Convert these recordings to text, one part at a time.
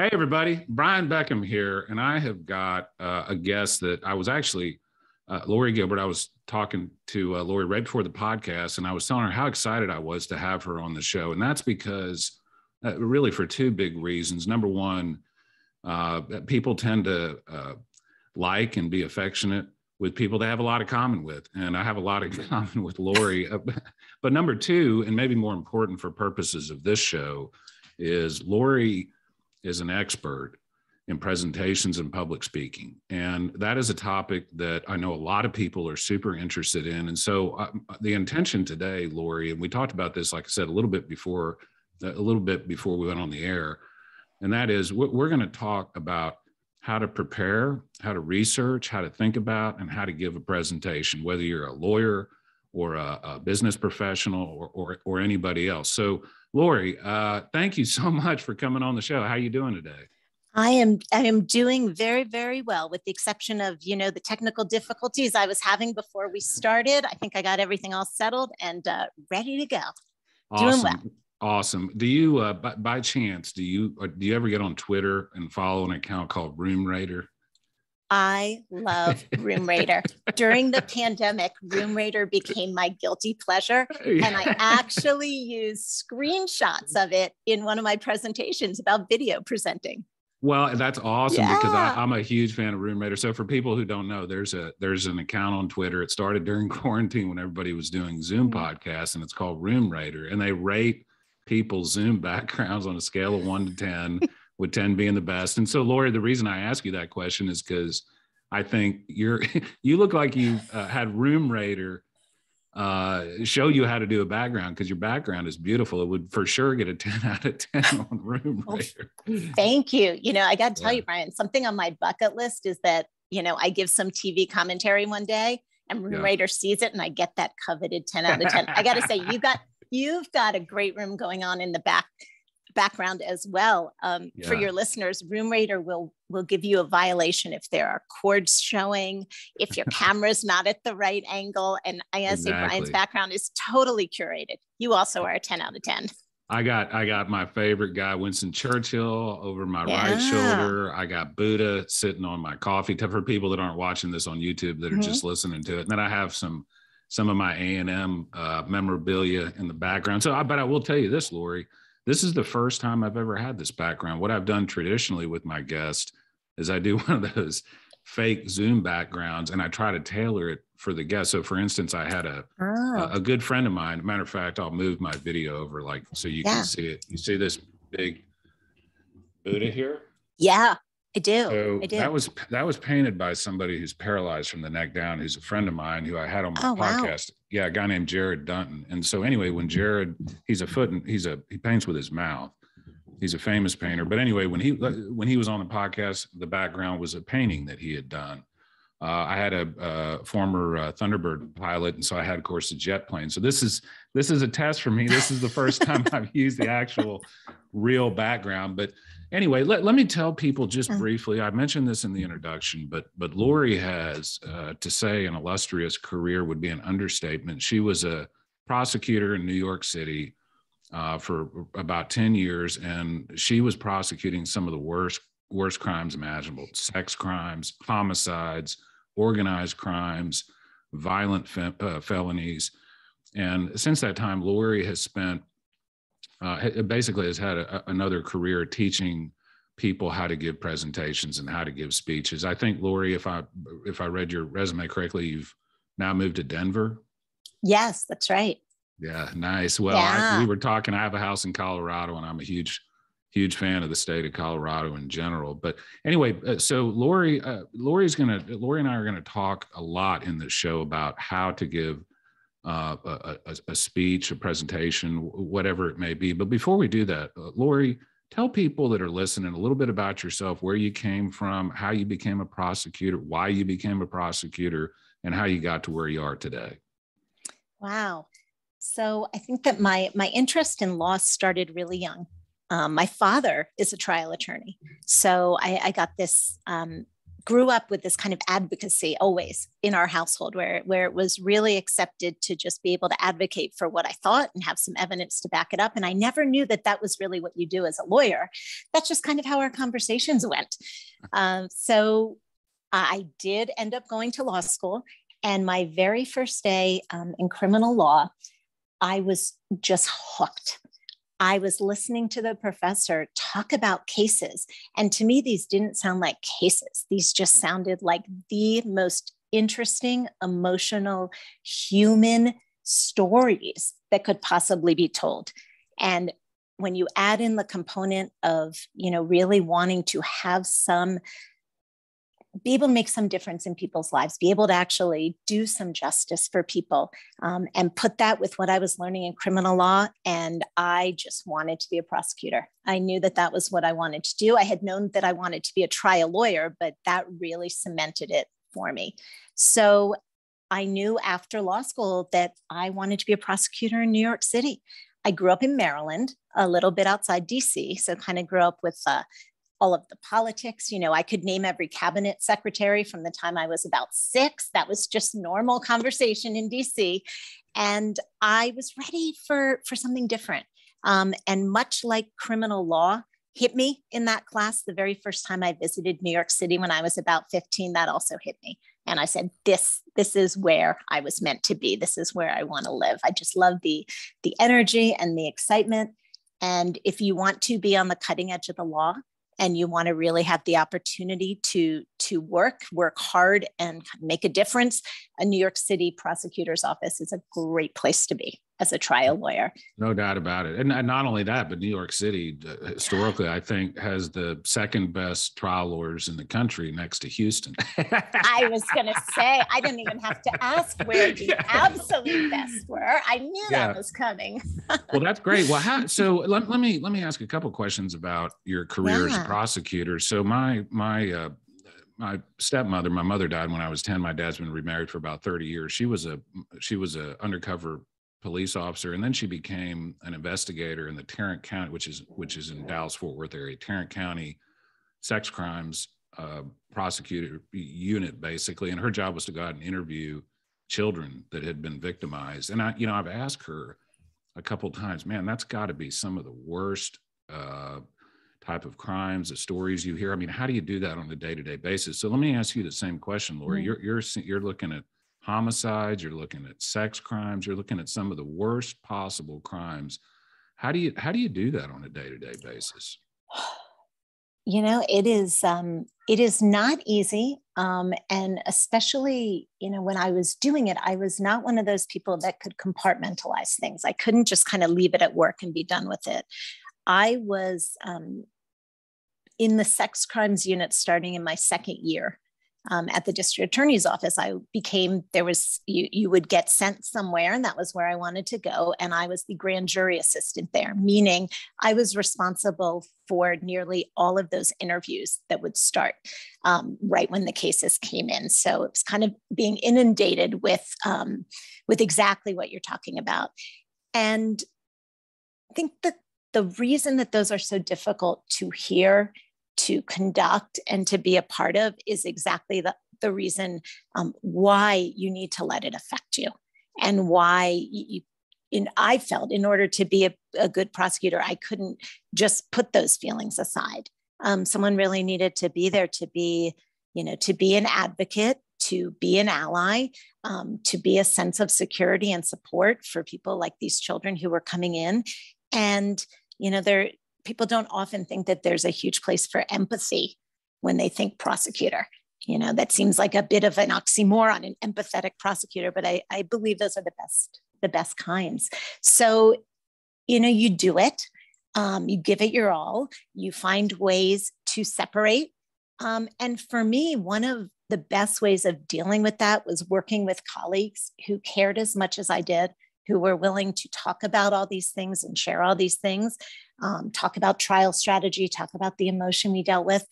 Hey, everybody. Brian Beckham here, and I have got a guest that I was actually, Laurie Gilbert. I was talking to Laurie right before the podcast, and I was telling her how excited I was to have her on the show. And that's because really for two big reasons. Number one, people tend to like and be affectionate with people they have a lot of common with. And I have a lot in common with Laurie. But number two, and maybe more important for purposes of this show, is Laurie is an expert in presentations and public speaking. And that is a topic that I know a lot of people are super interested in. And so the intention today, Laurie, and we talked about this, like I said, a little bit before we went on the air, and that is we're going to talk about how to prepare, how to research, how to think about, and how to give a presentation, whether you're a lawyer or a business professional or anybody else. So Laurie, thank you so much for coming on the show. How are you doing today? I am doing very, very well, with the exception of, the technical difficulties I was having before we started. I think I got everything all settled and ready to go. Awesome. Doing well. Awesome. Do you, by chance, do you ever get on Twitter and follow an account called Room Raider? I love Room Raider. During the pandemic, Room Raider became my guilty pleasure. Yeah. And I actually used screenshots of it in one of my presentations about video presenting. Well, that's awesome because I'm a huge fan of Room Raider. So for people who don't know, there's an account on Twitter. It started during quarantine when everybody was doing Zoom podcasts, and it's called Room Raider. And they rate people's Zoom backgrounds on a scale of 1 to 10. With 10 being the best. And so, Laurie, the reason I ask you that question is because I think you look like you had Room Raider show you how to do a background, because your background is beautiful. It would for sure get a 10 out of 10 on Room Raider. Thank you. I got to tell you, Brian, something on my bucket list is that, I give some TV commentary one day and Room Raider sees it and I get that coveted 10 out of 10. I got to say, you've got a great room going on in the background as well. For your listeners, Room Raider will give you a violation if there are cords showing, if your camera's not at the right angle. And I gotta say, Brian's background is totally curated. You also are a 10 out of 10. I got my favorite guy, Winston Churchill, over my right shoulder. I got Buddha sitting on my coffee table, for people that aren't watching this on YouTube that are just listening to it. And then I have some of my A&M memorabilia in the background. But I will tell you this, Laurie, this is the first time I've ever had this background. What I've done traditionally with my guest is I do one of those fake Zoom backgrounds and I try to tailor it for the guest. So for instance, I had a good friend of mine. Matter of fact, I'll move my video over so you can see it. You see this big Buddha here? Yeah, I do. So I do. That was painted by somebody who's paralyzed from the neck down, who's a friend of mine who I had on my podcast. Wow. Yeah, a guy named Jared Dunton. And so anyway, when Jared, he paints with his mouth. He's a famous painter. But anyway, when he was on the podcast, the background was a painting that he had done. I had a former Thunderbird pilot, and so I had, of course, a jet plane. So this is a test for me. This is the first time I've used the actual real background. But anyway, let me tell people just briefly. I mentioned this in the introduction, but Laurie has, to say an illustrious career would be an understatement. She was a prosecutor in New York City for about 10 years, and she was prosecuting some of the worst crimes imaginable: sex crimes, homicides, organized crimes, violent felonies. And since that time, Laurie has spent basically has had another career teaching people how to give presentations and how to give speeches. I think, Laurie, if I read your resume correctly, you've now moved to Denver. Yes, that's right. Yeah, nice. Well, we were talking. I have a house in Colorado, and I'm a huge fan of the state of Colorado in general. But anyway, so Laurie and I are gonna talk a lot in this show about how to give a speech, a presentation, whatever it may be. But before we do that, Laurie, tell people that are listening a little bit about yourself, where you came from, how you became a prosecutor, why you became a prosecutor, and how you got to where you are today. Wow. So I think that my interest in law started really young. My father is a trial attorney. So I got this grew up with this kind of advocacy always in our household where it was really accepted to just be able to advocate for what I thought and have some evidence to back it up. And I never knew that that was really what you do as a lawyer. That's just kind of how our conversations went. So I did end up going to law school. And my very first day in criminal law, I was just hooked. I was listening to the professor talk about cases. And to me, these didn't sound like cases. These just sounded like the most interesting, emotional, human stories that could possibly be told. And when you add in the component of, really wanting to have be able to make some difference in people's lives, be able to actually do some justice for people, and put that with what I was learning in criminal law. And I just wanted to be a prosecutor. I knew that that was what I wanted to do. I had known that I wanted to be a trial lawyer, but that really cemented it for me. So I knew after law school that I wanted to be a prosecutor in New York City. I grew up in Maryland, a little bit outside DC. So kind of grew up with all of the politics. I could name every cabinet secretary from the time I was about 6. That was just normal conversation in DC. And I was ready for something different. And much like criminal law hit me in that class, the very first time I visited New York City when I was about 15, that also hit me. And I said, this is where I was meant to be. This is where I want to live. I just love the energy and the excitement. And if you want to be on the cutting edge of the law, and you want to really have the opportunity to work hard and make a difference, a New York City prosecutor's office is a great place to be as a trial lawyer. No doubt about it. And not only that, but New York City historically, I think, has the second best trial lawyers in the country next to Houston. I was going to say, I didn't even have to ask where the absolute best were. I knew that was coming. Well, that's great. Well, so let me ask a couple questions about your career as a prosecutor. So my stepmother, my mother died when I was 10. My dad's been remarried for about 30 years. She was a undercover police officer, and then she became an investigator in the Tarrant County, which is in Dallas-Fort Worth area, Tarrant County sex crimes prosecutor unit, basically. And her job was to go out and interview children that had been victimized. And I've asked her a couple of times, man, that's got to be some of the worst type of crimes, the stories you hear. I mean, how do you do that on a day-to-day basis? So let me ask you the same question, Laurie. You're looking at homicides, you're looking at sex crimes, you're looking at some of the worst possible crimes. How do you do that on a day-to-day basis? It is not easy. And especially, when I was doing it, I was not one of those people that could compartmentalize things. I couldn't just kind of leave it at work and be done with it. I was in the sex crimes unit starting in my second year. At the district attorney's office, you would get sent somewhere, and that was where I wanted to go. And I was the grand jury assistant there, meaning I was responsible for nearly all of those interviews that would start right when the cases came in. So it was kind of being inundated with exactly what you're talking about. And I think that the reason that those are so difficult to hear, to conduct, and to be a part of is exactly the reason why you need to let it affect you, and why I felt in order to be a good prosecutor, I couldn't just put those feelings aside. Someone really needed to be there to be an advocate, to be an ally, to be a sense of security and support for people like these children who were coming in. And, people don't often think that there's a huge place for empathy when they think prosecutor. That seems like a bit of an oxymoron, an empathetic prosecutor, but I believe those are the best kinds. So, you do it, you give it your all, you find ways to separate. And for me, one of the best ways of dealing with that was working with colleagues who cared as much as I did, who were willing to talk about all these things and share all these things, talk about trial strategy, talk about the emotion we dealt with,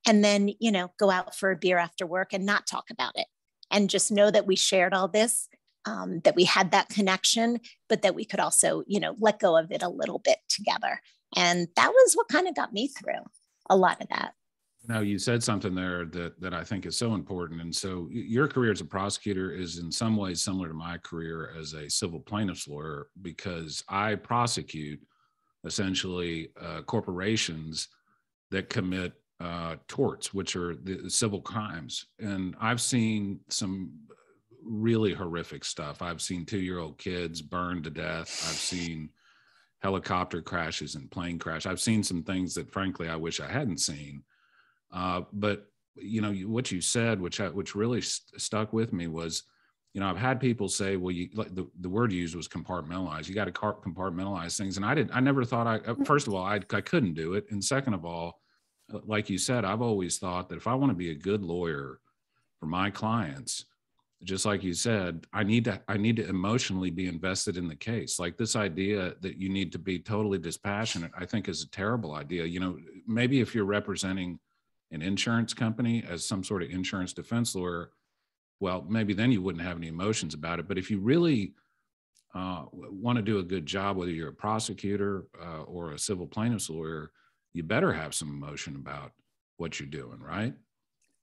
and then, go out for a beer after work and not talk about it. And just know that we shared all this, that we had that connection, but that we could also, let go of it a little bit together. And that was what kind of got me through a lot of that. You said something there that I think is so important. And so your career as a prosecutor is in some ways similar to my career as a civil plaintiff's lawyer, because I prosecute essentially corporations that commit torts, which are the civil crimes. And I've seen some really horrific stuff. I've seen 2-year-old kids burned to death. I've seen helicopter crashes and plane crash. I've seen some things that frankly I wish I hadn't seen. But what you said, which really stuck with me, was, I've had people say, well, the word you used was compartmentalize. You got to compartmentalize things, and I never thought first of all, I couldn't do it, and second of all, like you said, I've always thought that if I want to be a good lawyer for my clients, just like you said, I need to emotionally be invested in the case. Like, this idea that you need to be totally dispassionate, I think, is a terrible idea. Maybe if you're representing an insurance company as some sort of insurance defense lawyer, well, maybe then you wouldn't have any emotions about it. But if you really want to do a good job, whether you're a prosecutor or a civil plaintiff's lawyer, you better have some emotion about what you're doing, right?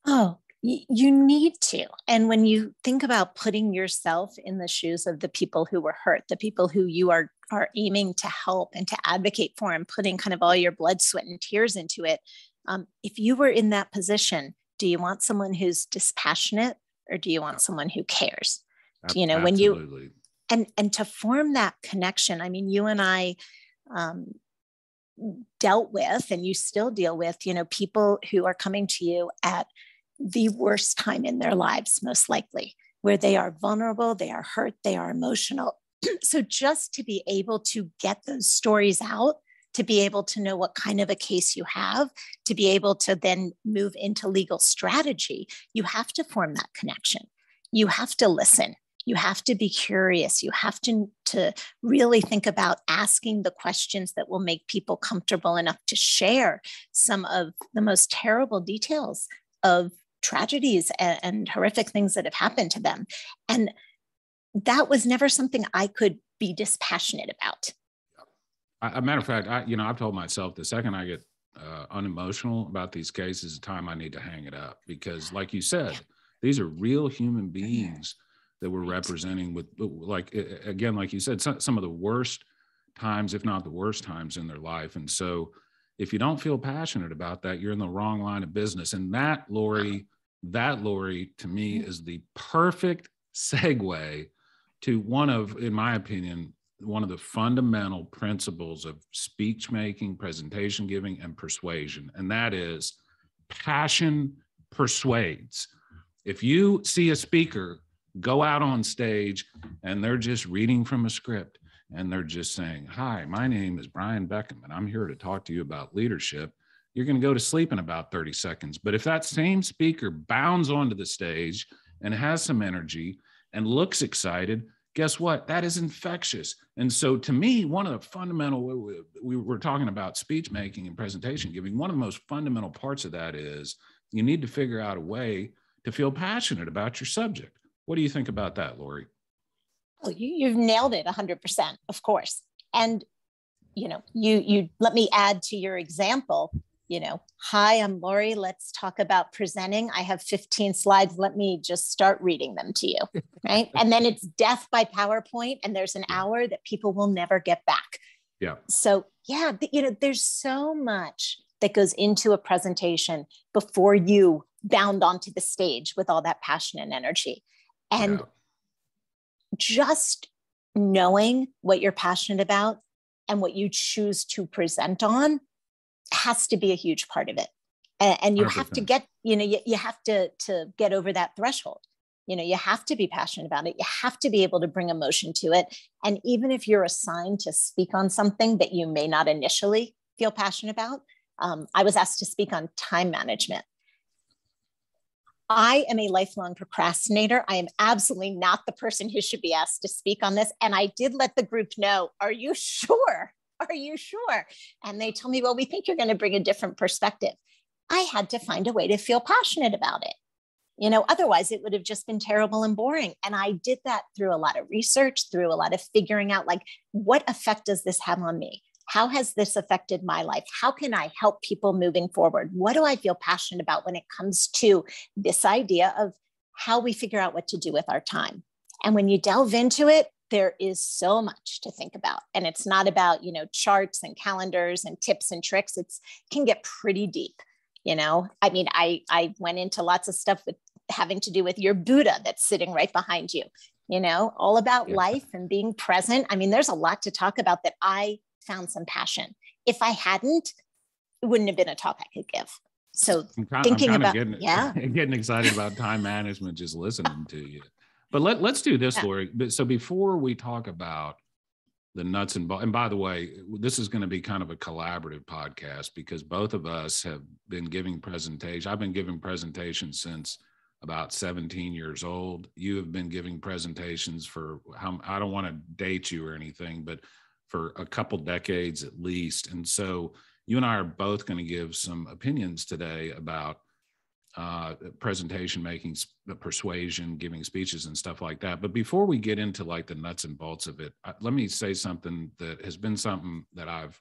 Oh, you need to. And when you think about putting yourself in the shoes of the people who were hurt, the people who you are aiming to help and to advocate for, and putting kind of all your blood, sweat, and tears into it, if you were in that position, do you want someone who's dispassionate, or do you want someone who cares? Absolutely. When you and to form that connection, I mean, you and I dealt with, and you still deal with, people who are coming to you at the worst time in their lives, most likely, where they are vulnerable, they are hurt, they are emotional. So just to be able to get those stories out, to be able to know what kind of a case you have, to be able to then move into legal strategy, you have to form that connection. You have to listen. You have to be curious. You have to really think about asking the questions that will make people comfortable enough to share some of the most terrible details of tragedies and horrific things that have happened to them. And that was never something I could be dispassionate about. A matter of fact, I've told myself the second I get unemotional about these cases, the time I need to hang it up, because like you said, these are real human beings that we're representing with, like you said, some of the worst times, if not the worst times in their life. And so if you don't feel passionate about that, you're in the wrong line of business. And that, Laurie, to me, is the perfect segue to in my opinion, one of the fundamental principles of speech making, presentation giving, and persuasion. And that is passion persuades. If you see a speaker go out on stage and they're just reading from a script and they're just saying, "Hi, my name is Brian Beckham and I'm here to talk to you about leadership," you're going to go to sleep in about 30 seconds. But if that same speaker bounds onto the stage and has some energy and looks excited, guess what? That is infectious. And so to me, one of the fundamental, we were talking about speech making and presentation giving, one of the most fundamental parts of that is you need to figure out a way to feel passionate about your subject. What do you think about that, Laurie? Well, you've nailed it 100%, of course. And, you let me add to your example. Hi, I'm Laurie. Let's talk about presenting. I have 15 slides. Let me just start reading them to you, right? And then it's death by PowerPoint, and there's an hour that people will never get back. Yeah. So yeah, there's so much that goes into a presentation before you bound onto the stage with all that passion and energy. And just knowing what you're passionate about and what you choose to present on has to be a huge part of it. And you 100%. Have to get, you have to get over that threshold. You have to be passionate about it. You have to be able to bring emotion to it. And even if you're assigned to speak on something that you may not initially feel passionate about, I was asked to speak on time management. I am a lifelong procrastinator. I am absolutely not the person who should be asked to speak on this. And I did let the group know, are you sure? Are you sure? And they told me, well, we think you're going to bring a different perspective. I had to find a way to feel passionate about it. Otherwise it would have just been terrible and boring. And I did that through a lot of research, through a lot of figuring out, like, what effect does this have on me? how has this affected my life? How can I help people moving forward? What do I feel passionate about when it comes to this idea of how we figure out what to do with our time? And when you delve into it, there is so much to think about. And it's not about, charts and calendars and tips and tricks. It can get pretty deep. I mean, I went into lots of stuff with having to do with your Buddha that's sitting right behind you, all about life and being present. I mean, there's a lot to talk about that I found some passion. If I hadn't, it wouldn't have been a talk I could give. So getting excited about time management, just listening to you. But let's do this, Laurie. So before we talk about the nuts and bolts, and by the way, this is going to be kind of a collaborative podcast because both of us have been giving presentations. I've been giving presentations since about 17 years old. You have been giving presentations for I don't want to date you or anything, but for a couple decades at least. And so you and I are both going to give some opinions today about presentation making, persuasion, giving speeches and stuff like that. But before we get into like the nuts and bolts of it, let me say something that has been something that I've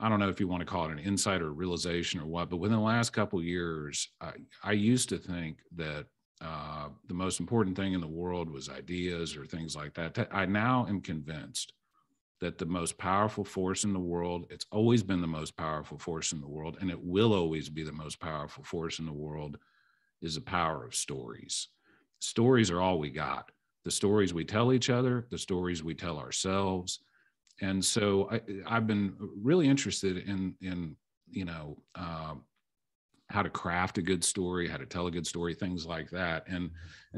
I don't know if you want to call it an insight or realization or what, but within the last couple of years, I used to think that the most important thing in the world was ideas or things like that. I now am convinced that the most powerful force in the world, it's always been the most powerful force in the world, and it will always be the most powerful force in the world, is the power of stories. Stories are all we got. The stories we tell each other, the stories we tell ourselves. And so I've been really interested in how to craft a good story, how to tell a good story, things like that. And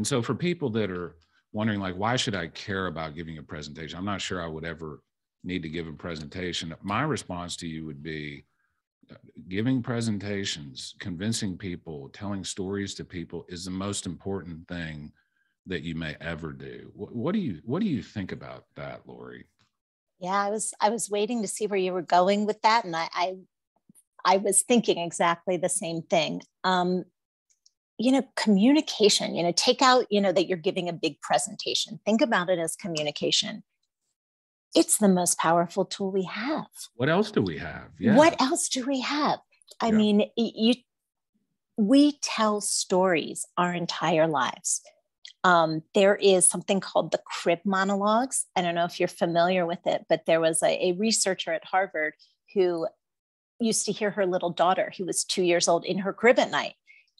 so for people that are wondering, like, why should I care about giving a presentation? I'm not sure I would ever need to give a presentation. My response to you would be giving presentations, convincing people, telling stories to people is the most important thing that you may ever do. What do you think about that, Laurie? Yeah, I was waiting to see where you were going with that. And I was thinking exactly the same thing. Communication, take out, that you're giving a big presentation. Think about it as communication. It's the most powerful tool we have. What else do we have? Yeah. What else do we have? I mean, we tell stories our entire lives. There is something called the crib monologues. I don't know if you're familiar with it, but there was a researcher at Harvard who used to hear her little daughter, who was 2 years old, in her crib at night.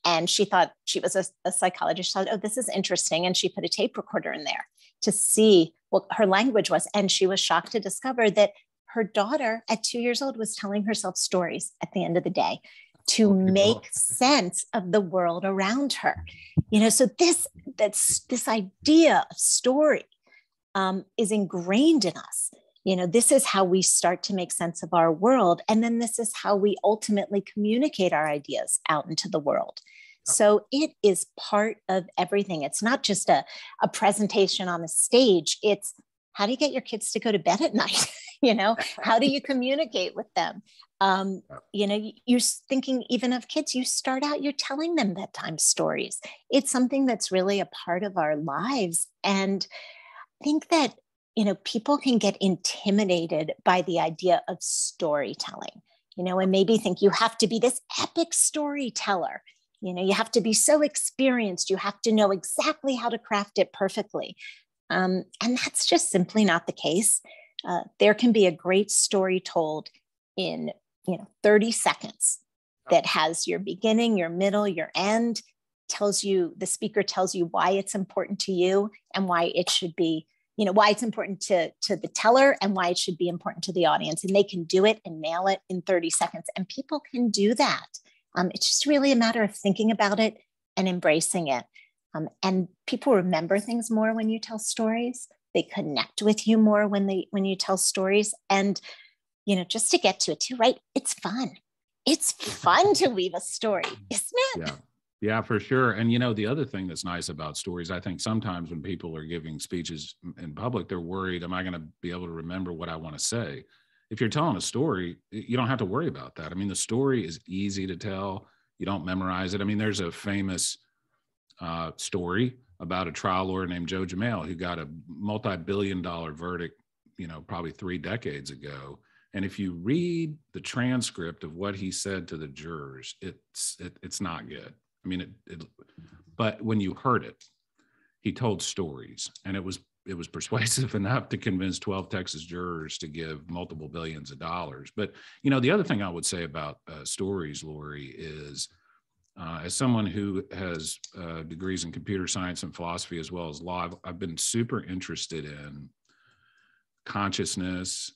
And she thought, she was a psychologist, she thought, oh, this is interesting. And she put a tape recorder in there to see what her language was. And she was shocked to discover that her daughter at 2 years old was telling herself stories at the end of the day to make sense of the world around her. So this idea of story is ingrained in us. This is how we start to make sense of our world. And then this is how we ultimately communicate our ideas out into the world. So it is part of everything. It's not just a presentation on the stage. It's how do you get your kids to go to bed at night? How do you communicate with them? You're thinking even of kids, you start out, you're telling them bedtime stories. It's something that's really a part of our lives. And I think that people can get intimidated by the idea of storytelling, and maybe think you have to be this epic storyteller. You have to be so experienced. You have to know exactly how to craft it perfectly. And that's just simply not the case. There can be a great story told in 30 seconds that has your beginning, your middle, your end, the speaker tells you why it's important to you and why it should be, why it's important to the teller and why it should be important to the audience. And they can do it and nail it in 30 seconds. And people can do that. It's just really a matter of thinking about it and embracing it. And people remember things more when you tell stories. They connect with you more when you tell stories. And, just to get to it too, right? It's fun. It's fun to weave a story, isn't it? Yeah, for sure. And, the other thing that's nice about stories, I think sometimes when people are giving speeches in public, they're worried, am I going to be able to remember what I want to say? If you're telling a story, you don't have to worry about that. I mean, the story is easy to tell. You don't memorize it. I mean, there's a famous story about a trial lawyer named Joe Jamel who got a multi-billion-dollar verdict probably 3 decades ago. And if you read the transcript of what he said to the jurors, it's not good. I mean, but when you heard it, he told stories, and it was persuasive enough to convince 12 Texas jurors to give multiple billions of dollars. But, the other thing I would say about stories, Laurie, is as someone who has degrees in computer science and philosophy as well as law, I've been super interested in consciousness,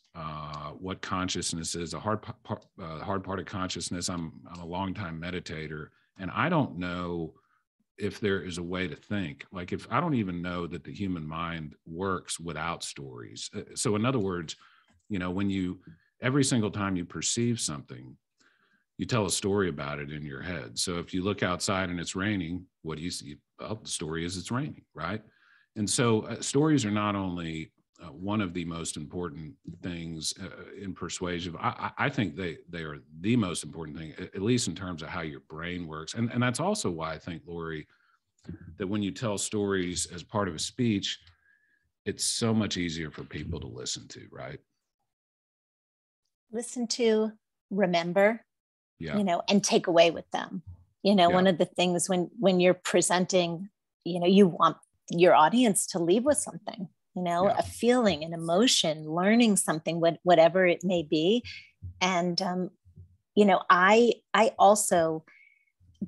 what consciousness is, the hard part of consciousness. I'm a longtime meditator, and I don't know if there is a way to think, like if I don't even know that the human mind works without stories. So in other words, when every single time you perceive something, you tell a story about it in your head. So if you look outside and it's raining, what do you see? Well, the story is it's raining, right? And so stories are not only one of the most important things in persuasion. I think they are the most important thing, at least in terms of how your brain works. And that's also why I think, Laurie, that when you tell stories as part of a speech, it's so much easier for people to listen to, right? Listen to, remember, yeah. And take away with them. One of the things when you're presenting, you want your audience to leave with something. A feeling, an emotion, learning something, whatever it may be. And, I also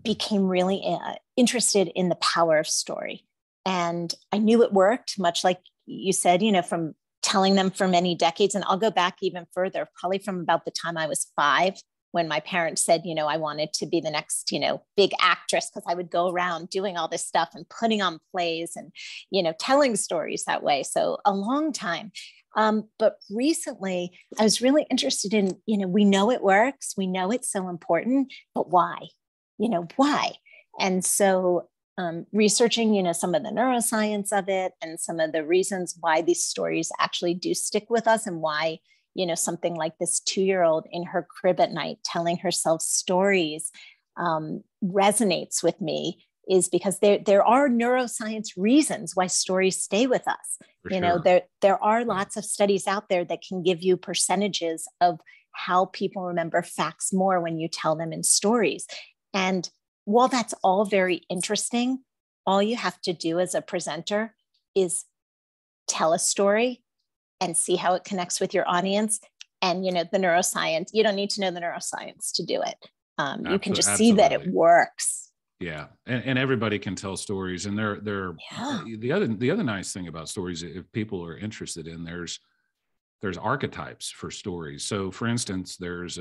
became really interested in the power of story. And I knew it worked, much like you said, from telling them for many decades. And I'll go back even further, probably from about the time I was 5, when my parents said, I wanted to be the next, big actress, because I would go around doing all this stuff and putting on plays and, telling stories that way. So a long time. But recently I was really interested in, we know it works. We know it's so important, but why? Why? And so researching, some of the neuroscience of it and some of the reasons why these stories actually do stick with us, and why something like this 2-year-old in her crib at night telling herself stories resonates with me, is because there are neuroscience reasons why stories stay with us. There are lots of studies out there that can give you percentages of how people remember facts more when you tell them in stories. And while that's all very interesting, all you have to do as a presenter is tell a story and see how it connects with your audience. And, the neuroscience, you don't need to know the neuroscience to do it. You can just see that it works. Yeah. And everybody can tell stories. And they're the other nice thing about stories, if people are interested in, there's archetypes for stories. So for instance, there's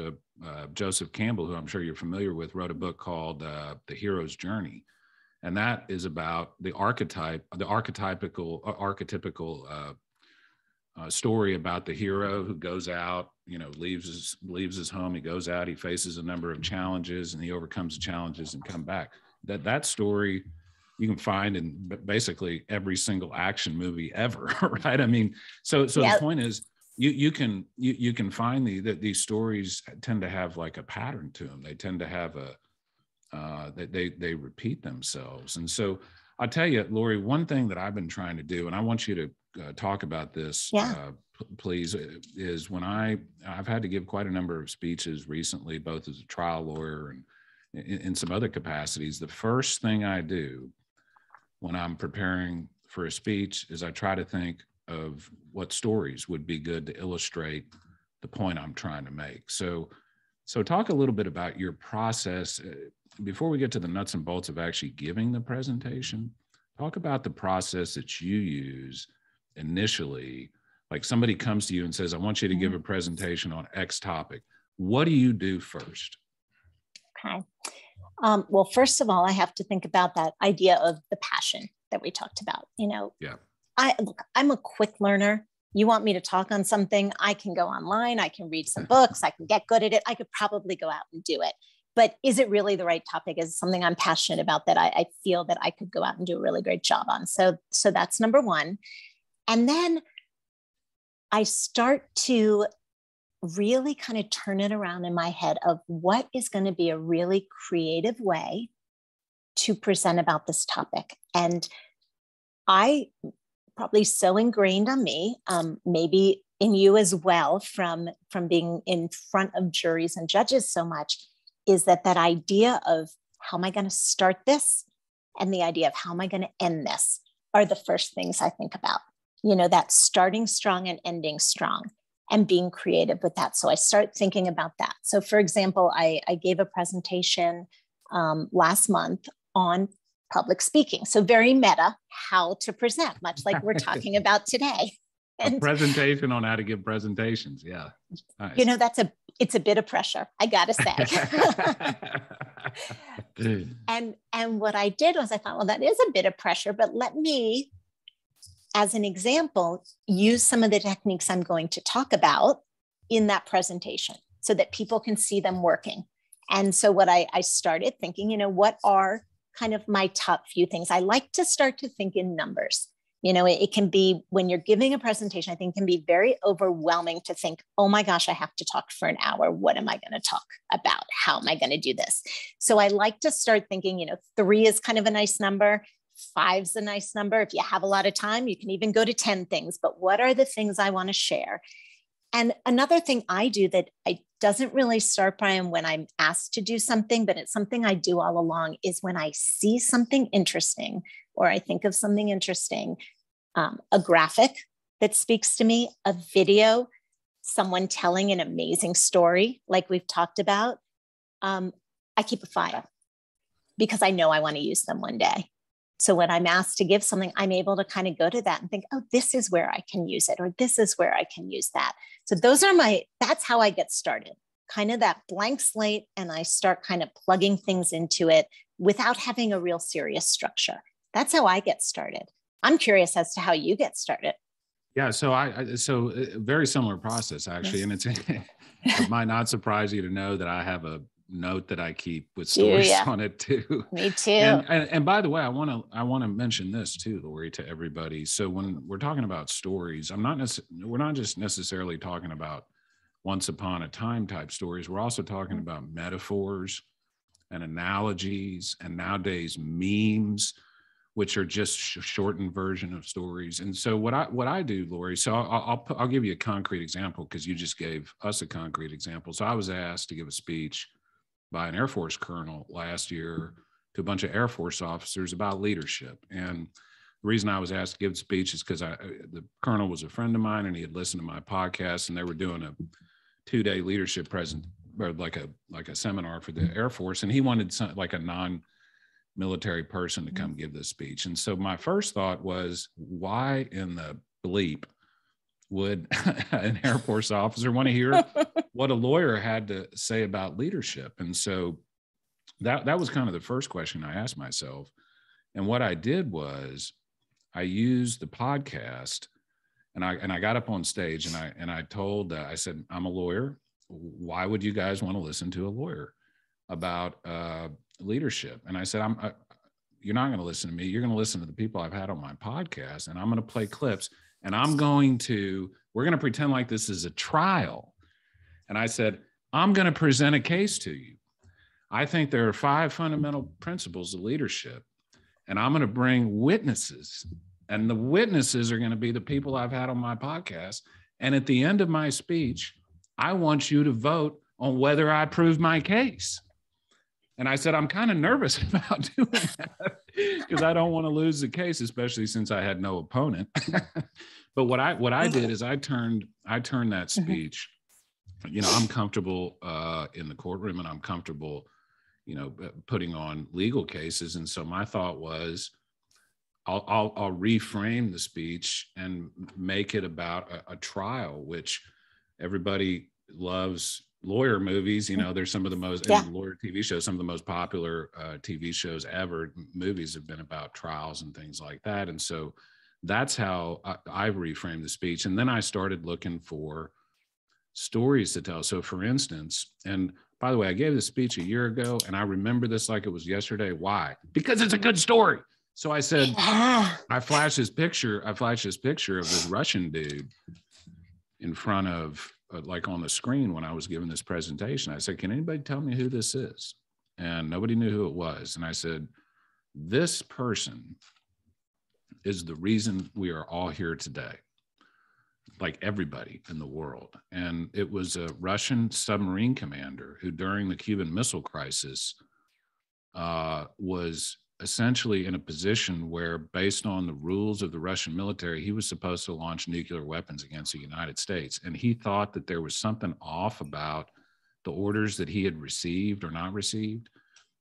Joseph Campbell, who I'm sure you're familiar with, wrote a book called The Hero's Journey. And that is about the archetypical story about the hero who goes out, leaves his home. He goes out, he faces a number of challenges, and he overcomes the challenges and come back. That story you can find in basically every single action movie ever, right? I mean, so the point is, you can find these stories tend to have like a pattern to them. They tend to have they repeat themselves. And so I'll tell you, Laurie, one thing that I've been trying to do, and I want you to talk about this, please, is when I've had to give quite a number of speeches recently, both as a trial lawyer and in some other capacities. The first thing I do when I'm preparing for a speech is I try to think of what stories would be good to illustrate the point I'm trying to make. So talk a little bit about your process before we get to the nuts and bolts of actually giving the presentation. Talk about the process that you use initially. Like somebody comes to you and says, I want you to give a presentation on X topic. What do you do first? Okay. Well, first of all, I have to think about that idea of the passion that we talked about. I'm a quick learner. You want me to talk on something, I can go online, I can read some books, I can get good at it. I could probably go out and do it. But is it really the right topic? Is it something I'm passionate about that I feel that I could go out and do a really great job on? So that's number one. And then I start to really kind of turn it around in my head of what is going to be a really creative way to present about this topic. And I probably so ingrained on me, maybe in you as well from being in front of juries and judges so much is that idea of how am I going to start this and the idea of how am I going to end this are the first things I think about. That starting strong and ending strong and being creative with that. So I start thinking about that. So for example, I gave a presentation last month on public speaking. So very meta, how to present, much like we're talking about today. And, a presentation on how to give presentations. Yeah. Nice. It's a bit of pressure, I gotta say. and what I did was I thought, well, that is a bit of pressure, but let me, as an example, use some of the techniques I'm going to talk about in that presentation so that people can see them working. And so what I started thinking, what are kind of my top few things? I like to start to think in numbers. It can be, when you're giving a presentation, I think it can be very overwhelming to think, oh my gosh, I have to talk for an hour. What am I going to talk about? How am I going to do this? So I like to start thinking, 3 is kind of a nice number. 5's a nice number. If you have a lot of time, you can even go to 10 things, but what are the things I want to share? And another thing I do that doesn't really start, Brian, when I'm asked to do something, but it's something I do all along, is when I see something interesting or I think of something interesting, a graphic that speaks to me, a video, someone telling an amazing story like we've talked about, I keep a file because I know I want to use them one day. So when I'm asked to give something, I'm able to kind of go to that and think, oh, this is where I can use it, or this is where I can use that. So that's how I get started, kind of that blank slate. And I start kind of plugging things into it without having a real serious structure. That's how I get started. I'm curious as to how you get started. Yeah. So very similar process, actually. And it might not surprise you to know that I have a note that I keep with stories on it too. Me too. And by the way, I want to mention this too, Laurie, to everybody. So when we're talking about stories, we're not just necessarily talking about once upon a time type stories. We're also talking about metaphors and analogies, and nowadays memes, which are just shortened version of stories. And so what I do, Laurie, so I'll give you a concrete example because you just gave us a concrete example. So I was asked to give a speech by an Air Force colonel last year to a bunch of Air Force officers about leadership. And the reason I was asked to give the speech is because the colonel was a friend of mine and he had listened to my podcast, and they were doing a 2-day leadership or like a seminar for the Air Force. And he wanted like a non-military person to come give this speech. And so my first thought was, why in the bleep would an Air Force officer want to hear what a lawyer had to say about leadership? And so that was kind of the first question I asked myself. And what I did was I used the podcast, and I got up on stage and I told, I said, I'm a lawyer. Why would you guys want to listen to a lawyer about leadership? And I said, you're not going to listen to me. You're going to listen to the people I've had on my podcast, and I'm going to play clips. And we're going to pretend like this is a trial. And I said, I'm going to present a case to you. I think there are 5 fundamental principles of leadership, and I'm going to bring witnesses, and the witnesses are going to be the people I've had on my podcast. And at the end of my speech, I want you to vote on whether I prove my case. And I said, I'm kind of nervous about doing that because I don't want to lose the case, especially since I had no opponent. But what I did is I turned that speech. I'm comfortable in the courtroom, and I'm comfortable, putting on legal cases. And so my thought was, I'll reframe the speech and make it about a trial, which everybody loves. Lawyer movies, there's some of the most lawyer TV shows, some of the most popular TV shows ever. Movies have been about trials and things like that. And so that's how I reframed the speech. And then I started looking for stories to tell. So for instance, and by the way, I gave this speech a year ago, and I remember this like it was yesterday. Why? Because it's a good story. So I said, I flashed this picture of this Russian dude in front of, like on the screen when I was giving this presentation. I said, can anybody tell me who this is? And nobody knew who it was. And I said, this person is the reason we are all here today. like everybody in the world. And it was a Russian submarine commander who during the Cuban Missile Crisis was essentially in a position where, based on the rules of the Russian military, he was supposed to launch nuclear weapons against the United States. And he thought that there was something off about the orders that he had received or not received.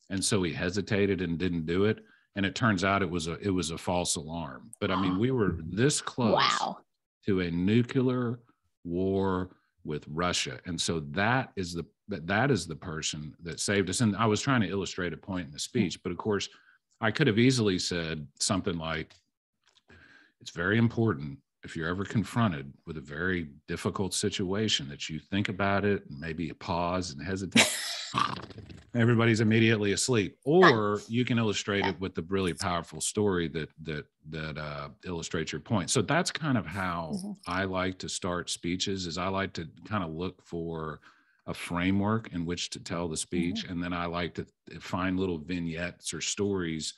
And so he hesitated and didn't do it. And it turns out it was a false alarm. But I mean, we were this close to a nuclear war with Russia. And so that is the person that saved us. And I was trying to illustrate a point in the speech, but of course I could have easily said something like, it's very important if you're ever confronted with a very difficult situation that you think about it and maybe pause and hesitate. Everybody's immediately asleep. Or you can illustrate it with the really powerful story that illustrates your point. So that's kind of how I like to start speeches, is I like to kind of look for a framework in which to tell the speech. And then I like to find little vignettes or stories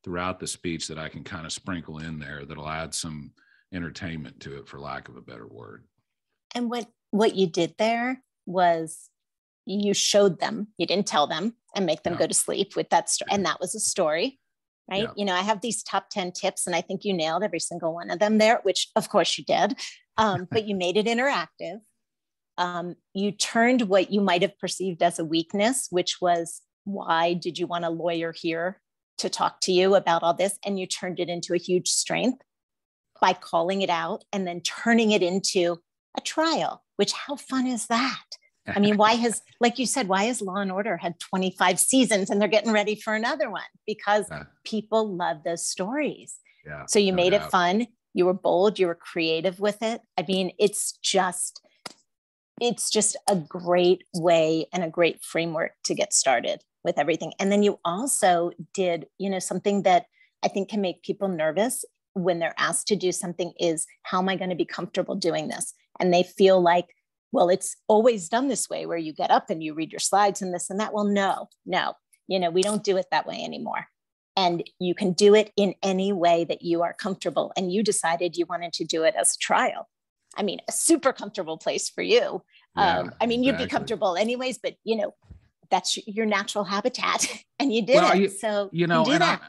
throughout the speech that I can kind of sprinkle in there that'll add some entertainment to it, for lack of a better word. And what you did there was you showed them, you didn't tell them and make them go to sleep with that story. And that was a story, right? Yeah. You know, I have these top 10 tips and I think you nailed every single one of them there, which of course you did. But you made it interactive. You turned what you might have perceived as a weakness, which was, why did you want a lawyer here to talk to you about all this? And you turned it into a huge strength by calling it out and then turning it into a trial, which, how fun is that? I mean, like you said, why has Law and Order had 25 seasons and they're getting ready for another one? Because people love those stories. Yeah, so you made it fun. You were bold. You were creative with it. I mean, it's just a great way and a great framework to get started with everything. And then you also did, something that I think can make people nervous when they're asked to do something is, how am I going to be comfortable doing this? And they feel like, well, it's always done this way, where you get up and you read your slides and this and that. Well, no, we don't do it that way anymore. And you can do it in any way that you are comfortable. And you decided you wanted to do it as a trial. I mean, a super comfortable place for you. Yeah, exactly. You'd be comfortable anyways, but that's your natural habitat and you did it. So you do that.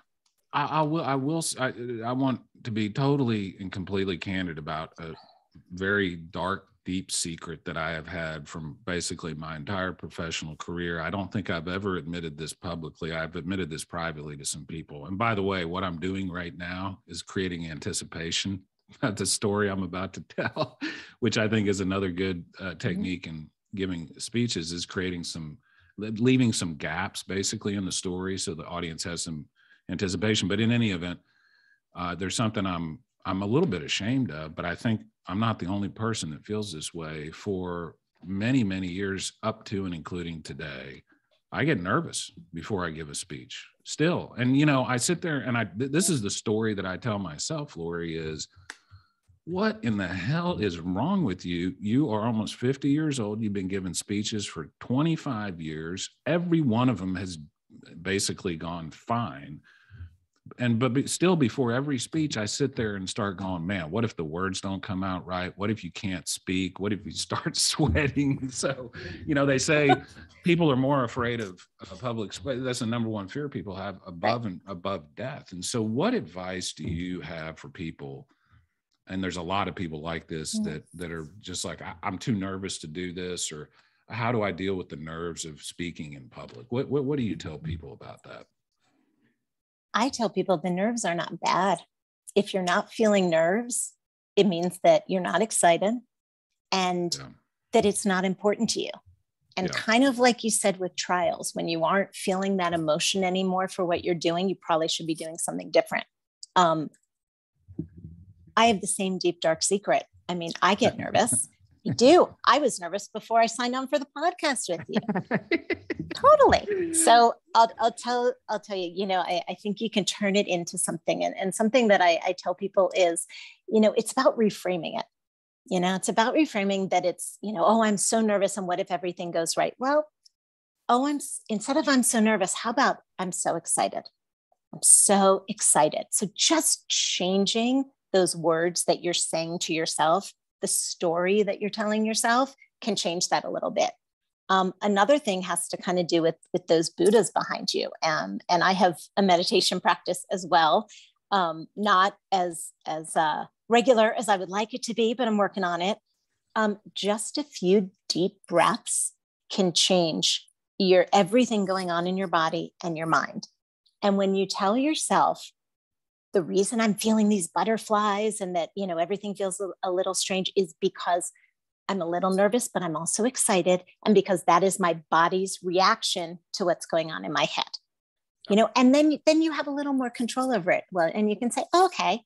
I want to be totally and completely candid about a very dark, deep secret that I have had from basically my entire professional career. I don't think I've ever admitted this publicly. I've admitted this privately to some people. And by the way, what I'm doing right now is creating anticipation about the story I'm about to tell, which I think is another good technique in giving speeches, is leaving some gaps basically in the story so the audience has some anticipation. But in any event, there's something I'm a little bit ashamed of, but I think I'm not the only person that feels this way. For many, many years up to and including today, I get nervous before I give a speech still. And, I sit there and this is the story that I tell myself, Laurie, is, what in the hell is wrong with you? You are almost 50 years old. You've been giving speeches for 25 years. Every one of them has basically gone fine. But still, before every speech, I sit there and start going, man, what if the words don't come out right? What if you can't speak? What if you start sweating? So, they say people are more afraid of public space. That's the number one fear people have, above death. And so what advice do you have for people? And there's a lot of people like this that are just like, I'm too nervous to do this, or how do I deal with the nerves of speaking in public? What do you tell people about that? I tell people the nerves are not bad. If you're not feeling nerves, it means that you're not excited and that it's not important to you. And kind of like you said with trials, when you aren't feeling that emotion anymore for what you're doing, you probably should be doing something different. I have the same deep, dark secret. I mean, I get nervous. You do. I was nervous before I signed on for the podcast with you. Totally. So I'll tell you, I think you can turn it into something. And something that I tell people is, it's about reframing it. It's about reframing that it's, I'm so nervous. And what if everything goes right? Well, instead of I'm so nervous, how about I'm so excited? I'm so excited. So just changing those words that you're saying to yourself the story that you're telling yourself can change that a little bit. Another thing has to kind of do with those Buddhas behind you. And I have a meditation practice as well. Not as regular as I would like it to be, but I'm working on it. Just a few deep breaths can change everything going on in your body and your mind. And when you tell yourself, the reason I'm feeling these butterflies and that, everything feels a little strange is because I'm a little nervous, but I'm also excited. And because that is my body's reaction to what's going on in my head, and then you have a little more control over it. Well, and you can say, okay,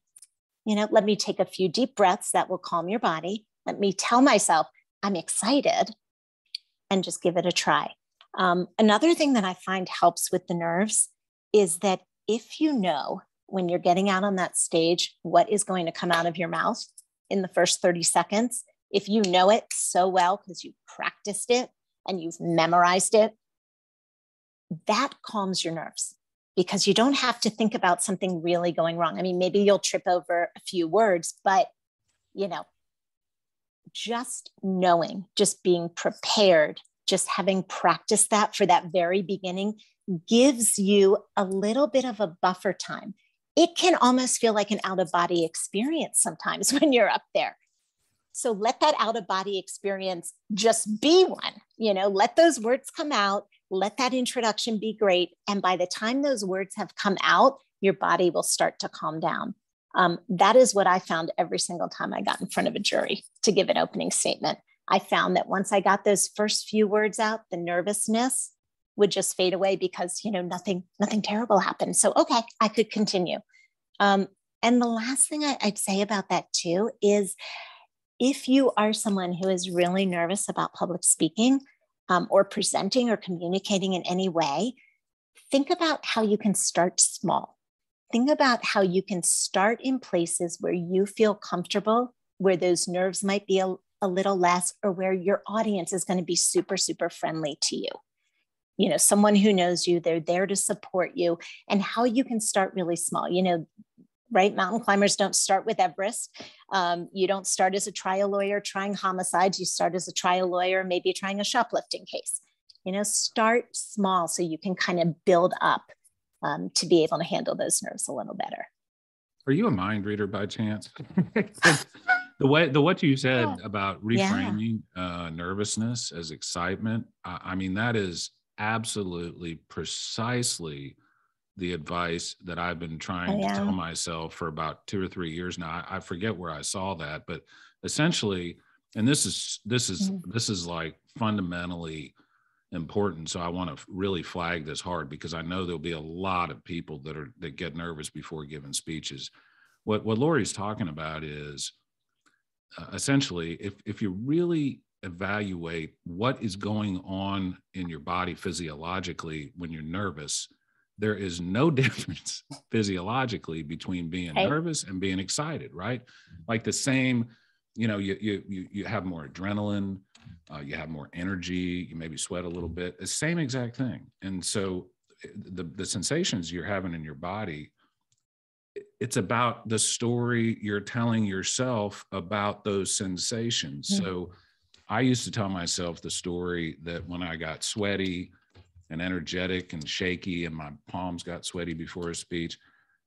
let me take a few deep breaths that will calm your body. Let me tell myself I'm excited and just give it a try. Another thing that I find helps with the nerves is that if when you're getting out on that stage, what is going to come out of your mouth in the first 30 seconds, if you know it so well because you've practiced it and you've memorized it, that calms your nerves because you don't have to think about something really going wrong. I mean, maybe you'll trip over a few words, but, just knowing, just being prepared, just having practiced that for that very beginning gives you a little bit of a buffer time. It can almost feel like an out-of-body experience sometimes when you're up there. So let that out-of-body experience just be one, let those words come out, let that introduction be great. And by the time those words have come out, your body will start to calm down. That is what I found every single time I got in front of a jury to give an opening statement. I found that once I got those first few words out, the nervousness would just fade away because, nothing terrible happened. So, okay, I could continue. And the last thing I'd say about that too is if you are someone who is really nervous about public speaking or presenting or communicating in any way, think about how you can start small. Think about how you can start in places where you feel comfortable, where those nerves might be a little less, or where your audience is going to be super, super friendly to you. Someone who knows you, they're there to support you, and how you can start really small. Right? Mountain climbers don't start with Everest. You don't start as a trial lawyer trying homicides. You start as a trial lawyer, maybe trying a shoplifting case. Start small so you can kind of build up to be able to handle those nerves a little better. Are you a mind reader by chance? What you said about reframing nervousness as excitement, I mean, that is absolutely precisely the advice that I've been trying to tell myself for about 2 or 3 years now. I forget where I saw that, but essentially, and this is like fundamentally important. So I want to really flag this hard because I know there'll be a lot of people that get nervous before giving speeches. What Laurie's talking about is essentially, if you really evaluate what is going on in your body physiologically when you're nervous, there is no difference physiologically between being nervous and being excited, right? Like the same, you have more adrenaline, you have more energy, you maybe sweat a little bit, the same exact thing. And so the sensations you're having in your body, it's about the story you're telling yourself about those sensations. Mm-hmm. So I used to tell myself the story that when I got sweaty and energetic and shaky and my palms got sweaty before a speech,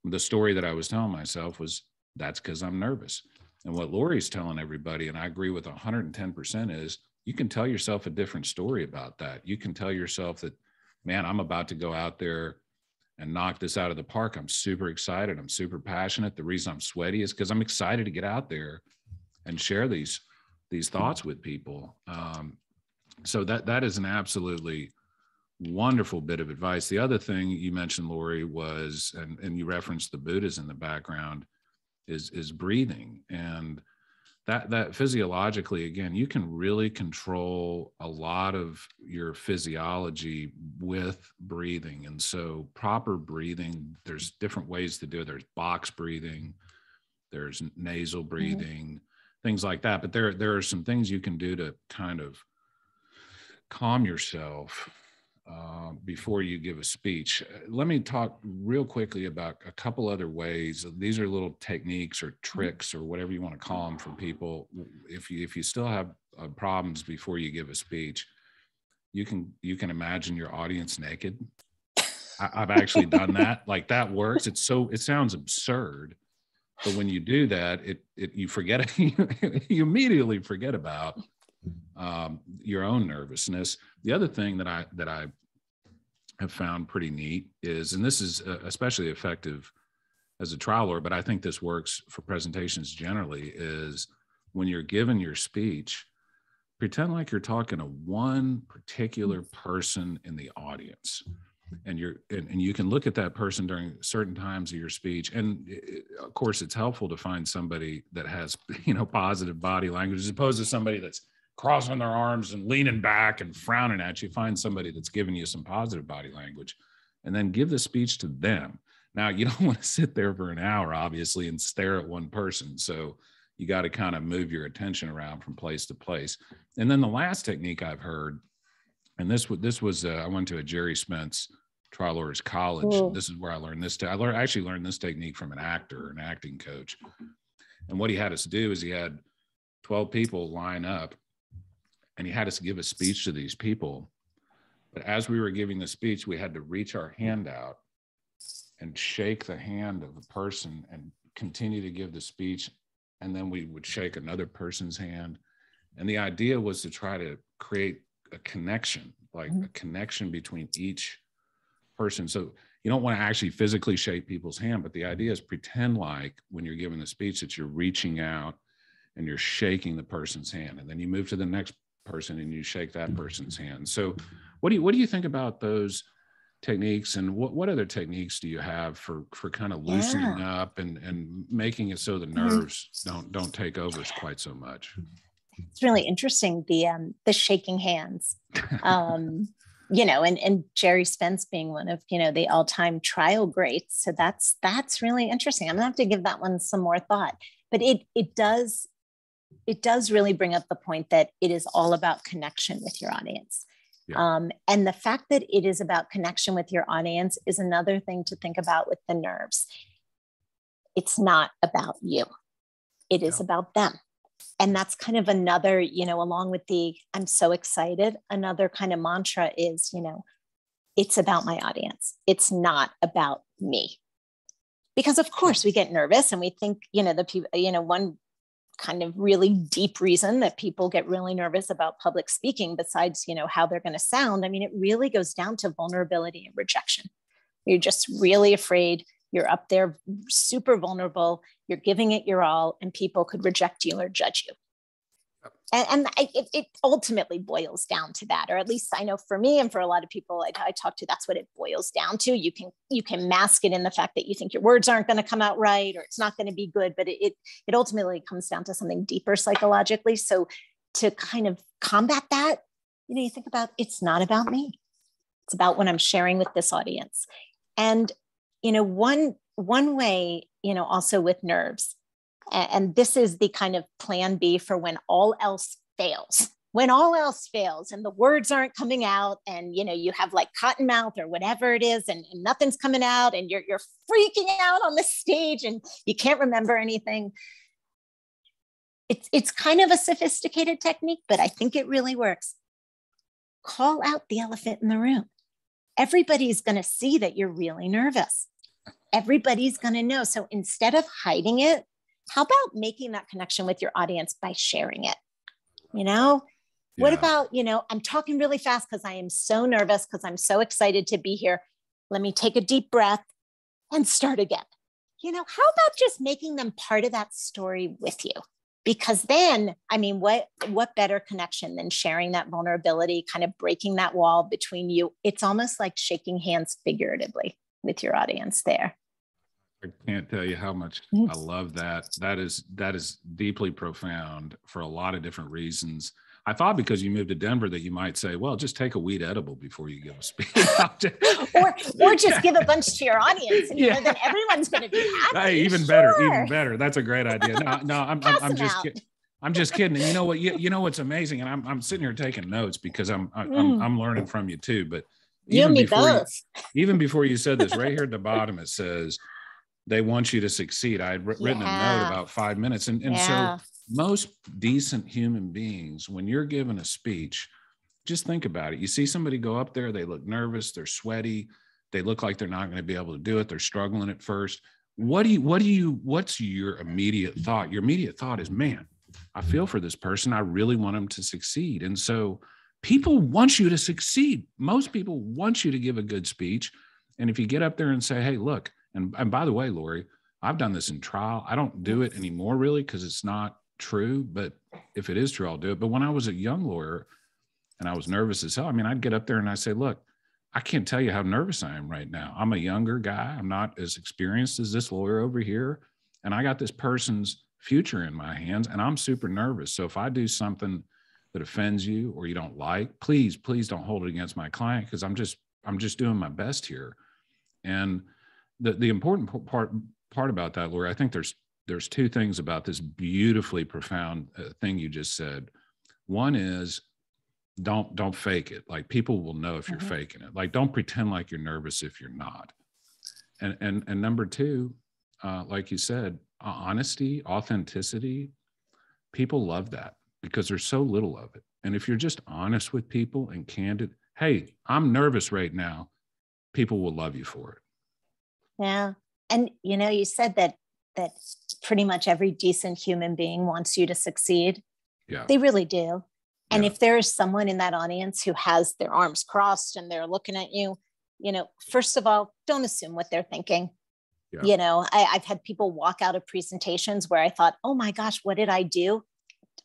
the story that I was telling myself was, that's because I'm nervous. And what Laurie's telling everybody, and I agree with 110%, is you can tell yourself a different story about that. You can tell yourself that, man, I'm about to go out there and knock this out of the park. I'm super excited. I'm super passionate. The reason I'm sweaty is because I'm excited to get out there and share these thoughts with people. So that is an absolutely wonderful bit of advice. The other thing you mentioned, Laurie, was, and you referenced the Buddhas in the background, is breathing. And that physiologically, again, you can really control a lot of your physiology with breathing. And so proper breathing, there's different ways to do it. There's box breathing, there's nasal breathing, things like that. But there are some things you can do to kind of calm yourself before you give a speech. Let me talk real quickly about a couple other ways. These are little techniques or tricks or whatever you want to call them for people. If you still have problems before you give a speech, you can imagine your audience naked. I've actually done that. Like, that works. It sounds absurd, but when you do that, you forget you immediately forget about your own nervousness. The other thing that I have found pretty neat is, and this is especially effective as a trial lawyer, but I think this works for presentations generally, is when you're giving your speech, pretend like you're talking to one particular person in the audience. And you can look at that person during certain times of your speech. And of course, it's helpful to find somebody that has, positive body language, as opposed to somebody that's crossing their arms and leaning back and frowning at you. Find somebody that's giving you some positive body language, and then give the speech to them. Now, you don't want to sit there for an hour, obviously, and stare at one person. So you got to kind of move your attention around from place to place. And then the last technique I've heard, and this was I went to a Jerry Spence trial lawyers college. Cool. This is where I learned this. I actually learned this technique from an acting coach. And what he had us do is he had 12 people line up, and he had us give a speech to these people. But as we were giving the speech, we had to reach our hand out and shake the hand of the person and continue to give the speech. And then we would shake another person's hand. And the idea was to try to create a connection, like a connection between each person. So you don't want to actually physically shake people's hand, but the idea is pretend like when you're giving the speech that you're reaching out and you're shaking the person's hand. And then you move to the next person and you shake that person's hand. So what do you think about those techniques, and what other techniques do you have for kind of loosening up and making it so the nerves don't take over quite so much? It's really interesting, the shaking hands. And Jerry Spence being one of, the all-time trial greats. So that's really interesting. I'm gonna have to give that one some more thought, but it does really bring up the point that it is all about connection with your audience. Yeah. And the fact that it is about connection with your audience is another thing to think about with the nerves. It's not about you. It is about them. And that's kind of another, along with the, I'm so excited, another kind of mantra is, it's about my audience. It's not about me. Because of course we get nervous and we think, the people, one kind of really deep reason that people get really nervous about public speaking, besides, how they're going to sound. I mean, it really goes down to vulnerability and rejection. You're just really afraid. You're up there super vulnerable. You're giving it your all, and people could reject you or judge you. And it ultimately boils down to that, or at least I know for me and for a lot of people I talk to, that's what it boils down to. You can mask it in the fact that you think your words aren't going to come out right, or it's not going to be good, but it ultimately comes down to something deeper psychologically. So to kind of combat that, you think about, it's not about me. It's about what I'm sharing with this audience. And, one way, also with nerves, and this is the kind of plan B for when all else fails. When all else fails and the words aren't coming out, and you have like cotton mouth or whatever it is, and nothing's coming out, and you're freaking out on the stage and you can't remember anything. It's kind of a sophisticated technique, but I think it really works. Call out the elephant in the room. Everybody's going to see that you're really nervous. Everybody's going to know. So instead of hiding it, how about making that connection with your audience by sharing it? What about, I'm talking really fast because I am so nervous, because I'm so excited to be here. Let me take a deep breath and start again. How about just making them part of that story with you? Because then, what better connection than sharing that vulnerability, kind of breaking that wall between you? It's almost like shaking hands figuratively with your audience there. I can't tell you how much I love that. That is deeply profound for a lot of different reasons. I thought because you moved to Denver that you might say, well, just take a weed edible before you give a speech. or just give a bunch to your audience, and then everyone's going to be happy. Hey, even better. That's a great idea. No, I'm just kidding. I'm just kidding. And you know what? You know what's amazing? And I'm sitting here taking notes because I'm learning from you too. But You and me both. Even before you said this, right here at the bottom, it says, they want you to succeed. I had written a note about 5 minutes. And so most decent human beings, when you're given a speech, just think about it. You see somebody go up there, they look nervous, they're sweaty, they look like they're not going to be able to do it. They're struggling at first. What's your immediate thought? Your immediate thought is, man, I feel for this person. I really want them to succeed. And so people want you to succeed. Most people want you to give a good speech. And if you get up there and say, hey, look, and by the way, Laurie, I've done this in trial. I don't do it anymore really because it's not true. But if it is true, I'll do it. But when I was a young lawyer and I was nervous as hell, I mean, I'd get up there and I say, look, I can't tell you how nervous I am right now. I'm a younger guy. I'm not as experienced as this lawyer over here. And I got this person's future in my hands and I'm super nervous. So if I do something that offends you or you don't like, please don't hold it against my client because I'm just doing my best here. And the important part about that, Laurie, I think there's two things about this beautifully profound thing you just said. One is don't fake it. Like people will know if you're faking it. Like don't pretend like you're nervous if you're not. And number two, like you said, honesty, authenticity, people love that because there's so little of it. And if you're just honest with people and candid, hey, I'm nervous right now, people will love you for it. Yeah. And, you said that pretty much every decent human being wants you to succeed. Yeah. They really do. And if there is someone in that audience who has their arms crossed and they're looking at you, first of all, don't assume what they're thinking. Yeah. I've had people walk out of presentations where I thought, oh my gosh, what did I do?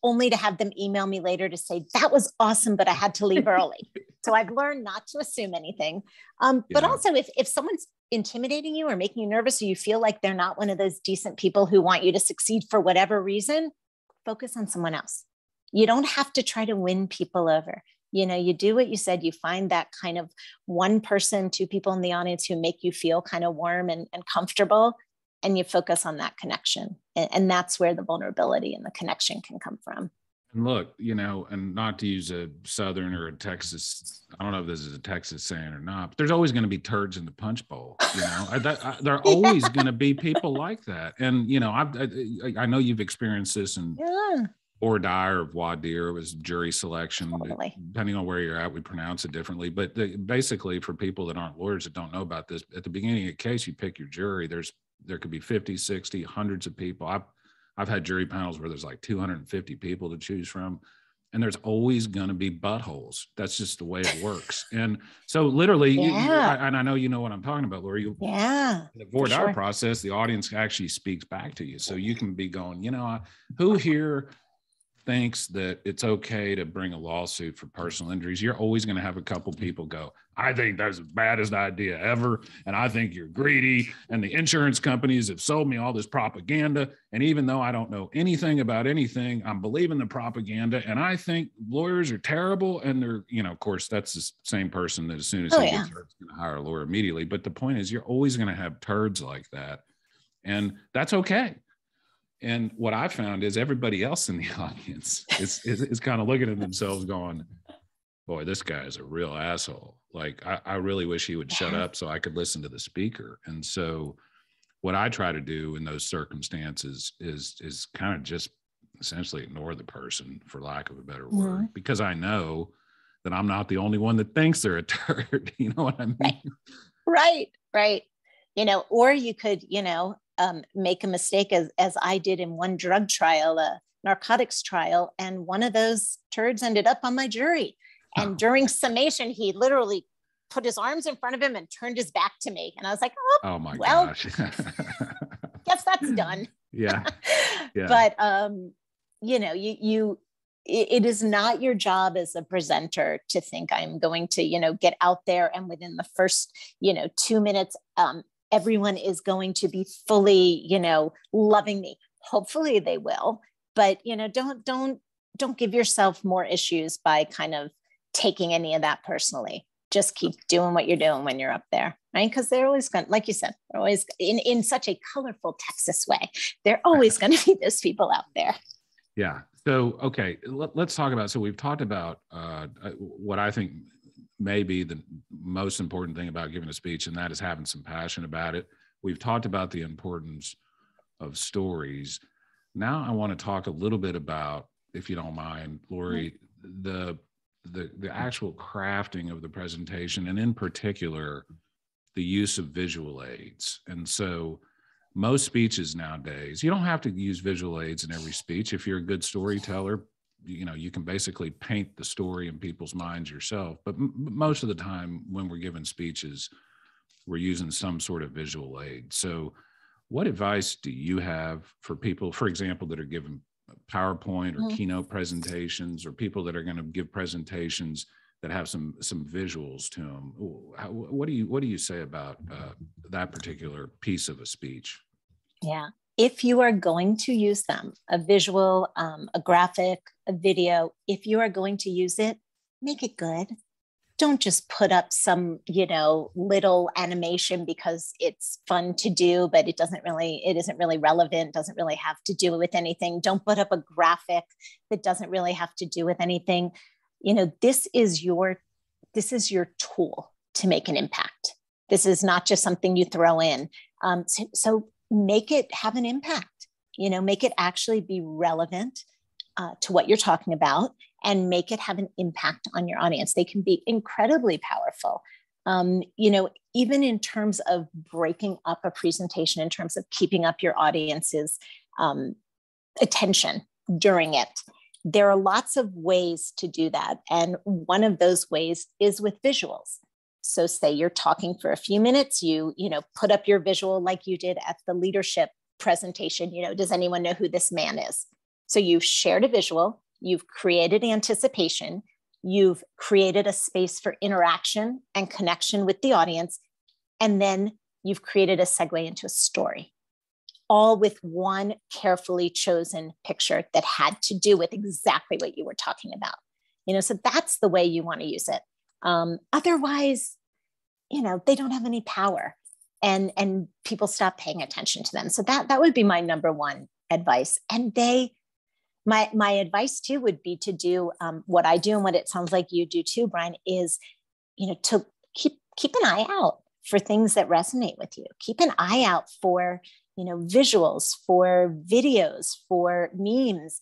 Only to have them email me later to say, that was awesome, but I had to leave early. So I've learned not to assume anything. But also if someone's intimidating you or making you nervous, or you feel like they're not one of those decent people who want you to succeed for whatever reason, focus on someone else. You don't have to try to win people over. You do what you said, you find that kind of one person, two people in the audience who make you feel kind of warm and comfortable, and you focus on that connection. And that's where the vulnerability and the connection can come from. And look, and not to use a Southern or a Texas, I don't know if this is a Texas saying or not, but there's always going to be turds in the punch bowl. There are always going to be people like that. And, I know you've experienced this in or die or voir dire. It was jury selection. Totally. Depending on where you're at, we pronounce it differently. But basically, for people that aren't lawyers that don't know about this, at the beginning of a case, you pick your jury. There could be 50, 60, hundreds of people. I've had jury panels where there's like 250 people to choose from. And there's always going to be buttholes. That's just the way it works. And so literally, and I know you know what I'm talking about, Laurie. In the voir dire process, the audience actually speaks back to you. So you can be going, who here thinks that it's okay to bring a lawsuit for personal injuries? You're always going to have a couple people go, I think that's the baddest idea ever. And I think you're greedy. And the insurance companies have sold me all this propaganda. And even though I don't know anything about anything, I'm believing the propaganda. And I think lawyers are terrible. And they're, of course, that's the same person that as soon as he gets hurt, is going to hire a lawyer immediately. But the point is, you're always going to have turds like that. And that's okay. And what I found is everybody else in the audience is kind of looking at themselves going, boy, this guy is a real asshole. Like, I really wish he would shut up so I could listen to the speaker. And so what I try to do in those circumstances is kind of just essentially ignore the person, for lack of a better word, because I know that I'm not the only one that thinks they're a turd. You know what I mean? Right. Or you could, make a mistake as I did in one drug trial, a narcotics trial. And one of those turds ended up on my jury. And during summation, he literally put his arms in front of him and turned his back to me. And I was like, oh my gosh. Guess that's done. Yeah. But, it is not your job as a presenter to think I'm going to, get out there and within the first, 2 minutes, everyone is going to be fully, loving me. Hopefully they will, but, don't give yourself more issues by kind of taking any of that personally. Just keep doing what you're doing when you're up there, right? Because they're always going, like you said, they're always in such a colorful Texas way. They're always going to be those people out there. Yeah. So, okay, let's talk about, so we've talked about what I think maybe the most important thing about giving a speech, and that is having some passion about it. We've talked about the importance of stories. Now I want to talk a little bit about, if you don't mind, Laurie, the actual crafting of the presentation, and in particular, the use of visual aids. And so most speeches nowadays, you don't have to use visual aids in every speech. If you're a good storyteller, you can basically paint the story in people's minds yourself. But most of the time when we're giving speeches, we're using some sort of visual aid. So what advice do you have for people, for example, that are giving PowerPoint or keynote presentations, or people that are going to give presentations that have some visuals to them? What do you say about that particular piece of a speech? Yeah. If you are going to use them, a visual, a graphic, a video, if you are going to use it, make it good. Don't just put up some, little animation because it's fun to do, but it isn't really relevant, doesn't really have to do with anything. Don't put up a graphic that doesn't really have to do with anything. This is your tool to make an impact. This is not just something you throw in. So make it have an impact, make it actually be relevant to what you're talking about, and make it have an impact on your audience. They can be incredibly powerful. Even in terms of breaking up a presentation, in terms of keeping up your audience's attention during it. There are lots of ways to do that. And one of those ways is with visuals. So say you're talking for a few minutes, you put up your visual like you did at the leadership presentation. Does anyone know who this man is? So you've shared a visual, you've created anticipation, you've created a space for interaction and connection with the audience, and then you've created a segue into a story, all with one carefully chosen picture that had to do with exactly what you were talking about. So that's the way you want to use it. Otherwise, they don't have any power, and people stop paying attention to them. So that would be my number one advice. And my advice too would be to do what I do, and what it sounds like you do too, Brian, is, to keep an eye out for things that resonate with you. Keep an eye out for, visuals, for videos, for memes,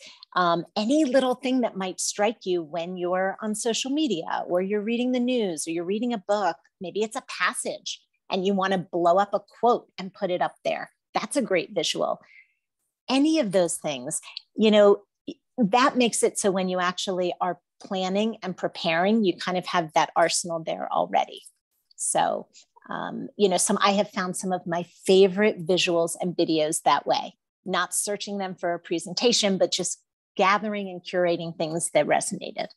any little thing that might strike you when you're on social media, or you're reading the news, or you're reading a book. Maybe it's a passage and you want to blow up a quote and put it up there. That's a great visual. Any of those things, that makes it so when you actually are planning and preparing, you kind of have that arsenal there already. So, I have found some of my favorite visuals and videos that way, not searching them for a presentation, but just gathering and curating things that resonated.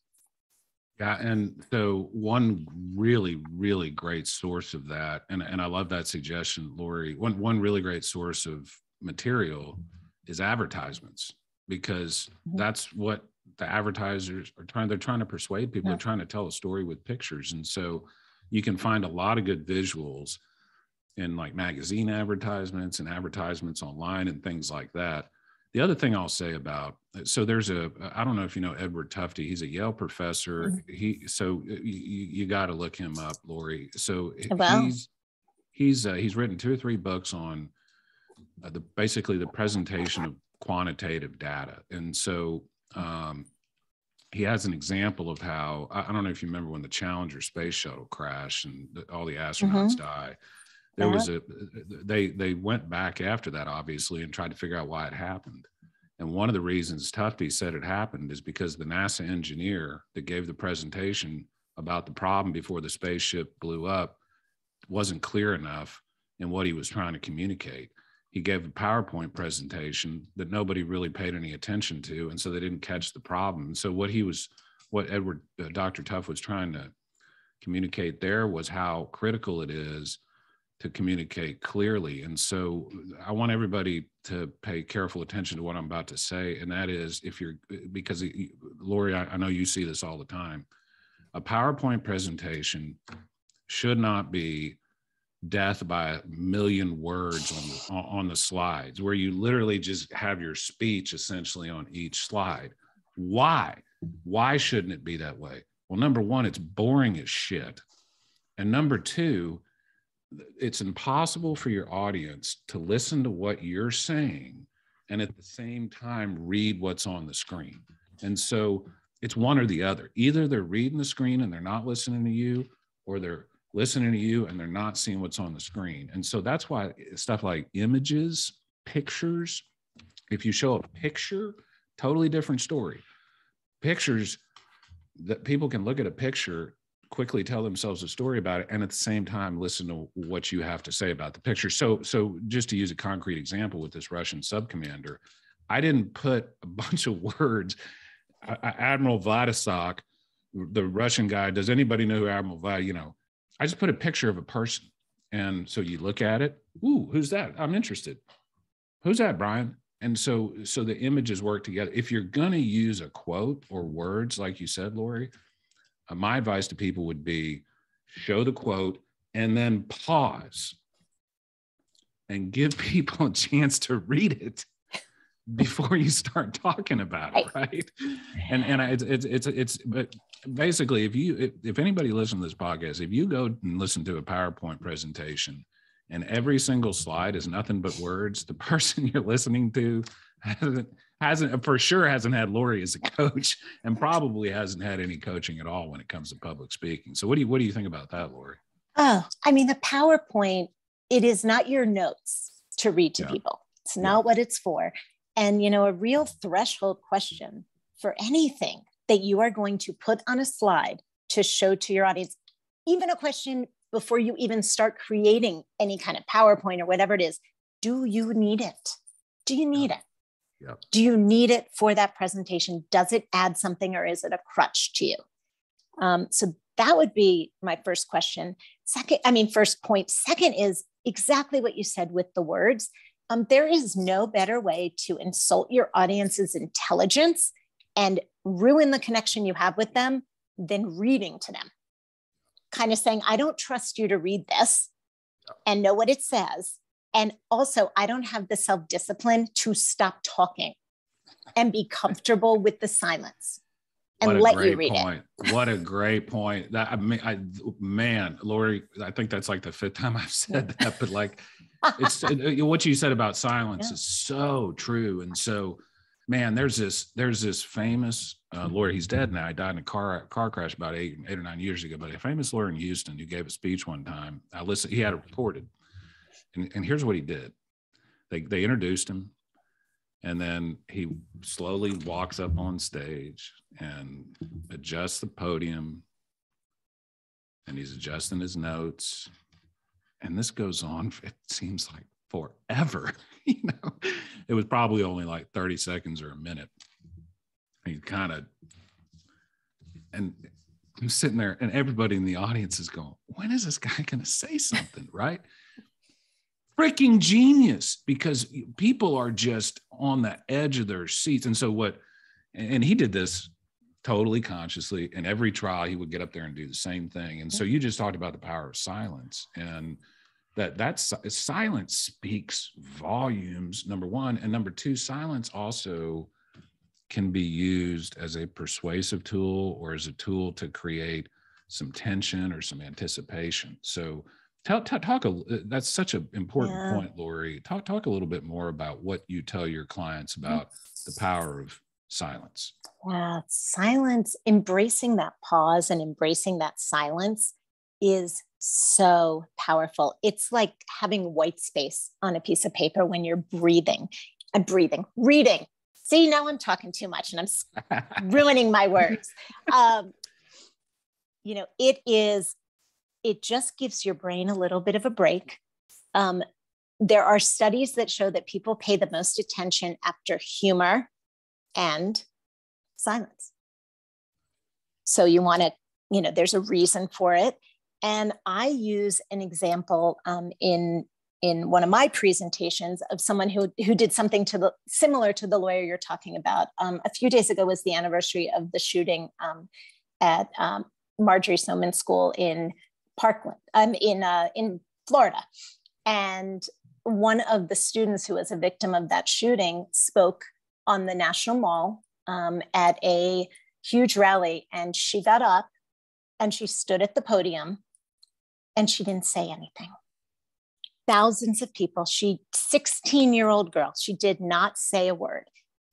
Yeah. And so one really, really great source of that, and I love that suggestion, Laurie, one really great source of material is advertisements, because that's what the advertisers are trying. They're trying to persuade people. They're trying to tell a story with pictures. And so you can find a lot of good visuals in like magazine advertisements and advertisements online and things like that. The other thing I'll say about, so there's I don't know if you know Edward Tufte. He's a Yale professor. You got to look him up, Laurie. So he's written 2 or 3 books on basically the presentation of quantitative data. And so he has an example of how, I don't know if you remember when the Challenger space shuttle crashed and all the astronauts die. There was they went back after that, obviously, and tried to figure out why it happened. And one of the reasons Tufte said it happened is because the NASA engineer that gave the presentation about the problem before the spaceship blew up wasn't clear enough in what he was trying to communicate. He gave a PowerPoint presentation that nobody really paid any attention to, and so they didn't catch the problem. So what Dr. Tufte was trying to communicate there was how critical it is to communicate clearly. And so I want everybody to pay careful attention to what I'm about to say, and that is, because Laurie, I know you see this all the time, a PowerPoint presentation should not be death by a million words on the slides, where you literally just have your speech essentially on each slide. Why shouldn't it be that way? Well, number one, it's boring as shit. And number two, it's impossible for your audience to listen to what you're saying and at the same time read what's on the screen. And so it's one or the other. Either they're reading the screen and they're not listening to you, or they're listening to you and they're not seeing what's on the screen. And so that's why stuff like images, pictures, if you show a picture, totally different story. Pictures, that people can look at a picture, quickly tell themselves a story about it, and at the same time listen to what you have to say about the picture. So just to use a concrete example with this Russian sub-commander, I didn't put a bunch of words. Admiral Vladisok, the Russian guy, does anybody know who Admiral Vlad? You know, I just put a picture of a person. And so you look at it. Ooh, who's that? I'm interested. Who's that, Brian? And so the images work together. If you're going to use a quote or words, like you said, Laurie, my advice to people would be show the quote and then pause and give people a chance to read it before you start talking about it, right? And it's but basically, if anybody listens to this podcast, if you go and listen to a PowerPoint presentation and every single slide is nothing but words, the person you're listening to hasn't for sure hasn't had Laurie as a coach, and probably hasn't had any coaching at all when it comes to public speaking. So what do you think about that, Laurie? Oh, I mean, the PowerPoint, it is not your notes to read to people. It's not what it's for. And, you know, a real threshold question for anything that you are going to put on a slide to show to your audience, even a question before you even start creating any kind of PowerPoint or whatever it is, do you need it? Do you need it? Yep. Do you need it for that presentation? Does it add something, or is it a crutch to you? So that would be my first question. First point. Second is exactly what you said with the words. There is no better way to insult your audience's intelligence and ruin the connection you have with them than reading to them. Kind of saying, I don't trust you to read this and know what it says. And also, I don't have the self-discipline to stop talking and be comfortable with the silence and let you read it. What a great point. Man, Laurie, I think that's like the fifth time I've said that, but like, it's what you said about silence is so true. And so, man, there's this famous lawyer. He's dead now. He died in a car crash about 8 or 9 years ago. But a famous lawyer in Houston who gave a speech one time. I listened. He had it recorded, and here's what he did. They introduced him, and then he slowly walks up on stage and adjusts the podium, and he's adjusting his notes. And this goes on, it seems like forever. You know, it was probably only like 30 seconds or a minute. He and I'm sitting there, and everybody in the audience is going, when is this guy going to say something, right? Freaking genius, because people are just on the edge of their seats. And so and he did this totally consciously. In every trial, he would get up there and do the same thing. And so you just talked about the power of silence, and that's silence speaks volumes, number one. And number two, silence also can be used as a persuasive tool or as a tool to create some tension or some anticipation. So that's such an important point, Laurie. Talk a little bit more about what you tell your clients about the power of silence. Yeah, silence, embracing that pause and embracing that silence is so powerful. It's like having white space on a piece of paper when you're breathing. Reading. See, now I'm talking too much and I'm ruining my words. It just gives your brain a little bit of a break. There are studies that show that people pay the most attention after humor and silence. So you want to, there's a reason for it. And I use an example in one of my presentations of someone who did something similar to the lawyer you're talking about. A few days ago was the anniversary of the shooting at Marjorie Stoneman School in Parkland, in Florida. And one of the students who was a victim of that shooting spoke on the National Mall at a huge rally, and she got up And she stood at the podium and she didn't say anything. Thousands of people, 16-year-old girl, she did not say a word.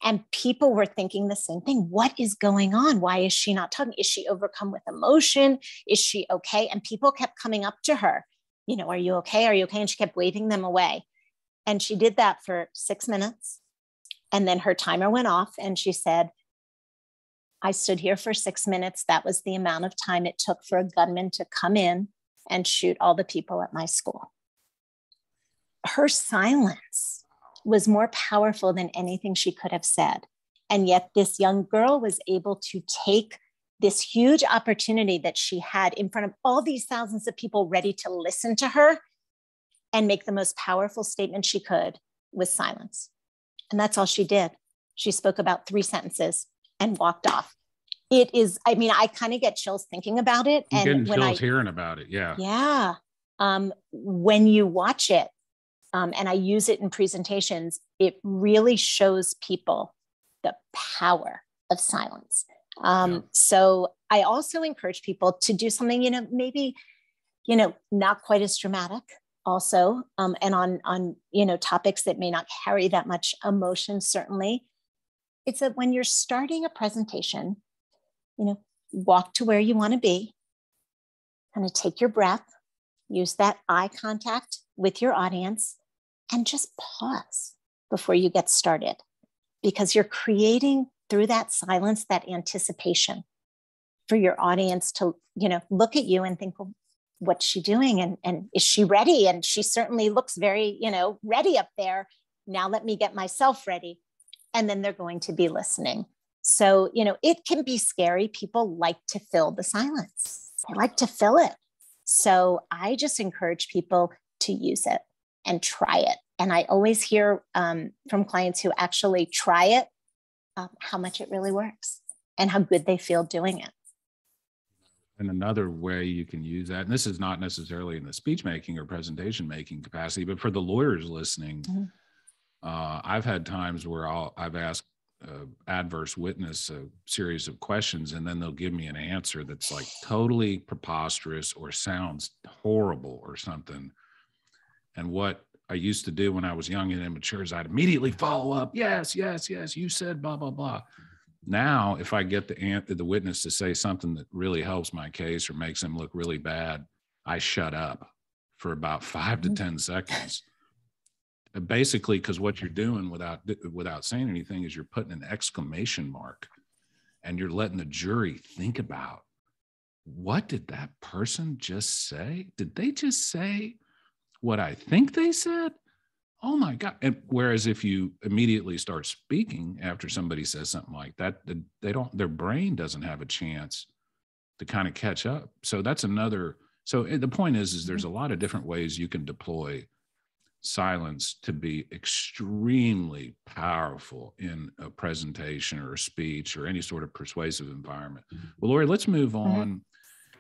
And people were thinking the same thing. What is going on? Why is she not talking? Is she overcome with emotion? Is she okay? And people kept coming up to her, are you okay? Are you okay? And she kept waving them away. And she did that for 6 minutes. And then her timer went off and she said, I stood here for 6 minutes. That was the amount of time it took for a gunman to come in and shoot all the people at my school. Her silence was more powerful than anything she could have said. And yet this young girl was able to take this huge opportunity that she had in front of all these thousands of people ready to listen to her and make the most powerful statement she could with silence. And that's all she did. She spoke about 3 sentences and walked off. It is, I kind of get chills thinking about it. I'm getting chills hearing about it. Yeah. Yeah. When you watch it, and I use it in presentations, it really shows people the power of silence. So I also encourage people to do something, maybe, not quite as dramatic also, and on, topics that may not carry that much emotion, certainly. It's that when you're starting a presentation, walk to where you want to be, kind of take your breath, use that eye contact with your audience, and just pause before you get started, because you're creating through that silence, that anticipation for your audience to, look at you and think, well, what's she doing? And is she ready? And she certainly looks very, ready up there. Now let me get myself ready. And then they're going to be listening. So, it can be scary. People like to fill the silence. They like to fill it. So I just encourage people to use it and try it. And I always hear from clients who actually try it, how much it really works and how good they feel doing it. And another way you can use that, and this is not necessarily in the speech making or presentation making capacity, but for the lawyers listening, I've had times where I've asked adverse witness a series of questions, and then they'll give me an answer that's like totally preposterous or sounds horrible or something. And what I used to do when I was young and immature is I'd immediately follow up. Yes, you said blah, blah, blah. Now, if I get the witness to say something that really helps my case or makes them look really bad, I shut up for about 5 to 10 seconds. Basically, because what you're doing without saying anything is you're putting an exclamation mark and you're letting the jury think about, what did that person just say? Did they just say what I think they said? Oh my God. And whereas if you immediately start speaking after somebody says something like that, their brain doesn't have a chance to kind of catch up. So that's another. So the point is there's a lot of different ways you can deploy silence to be extremely powerful in a presentation or a speech or any sort of persuasive environment. Well, Laurie, let's move on.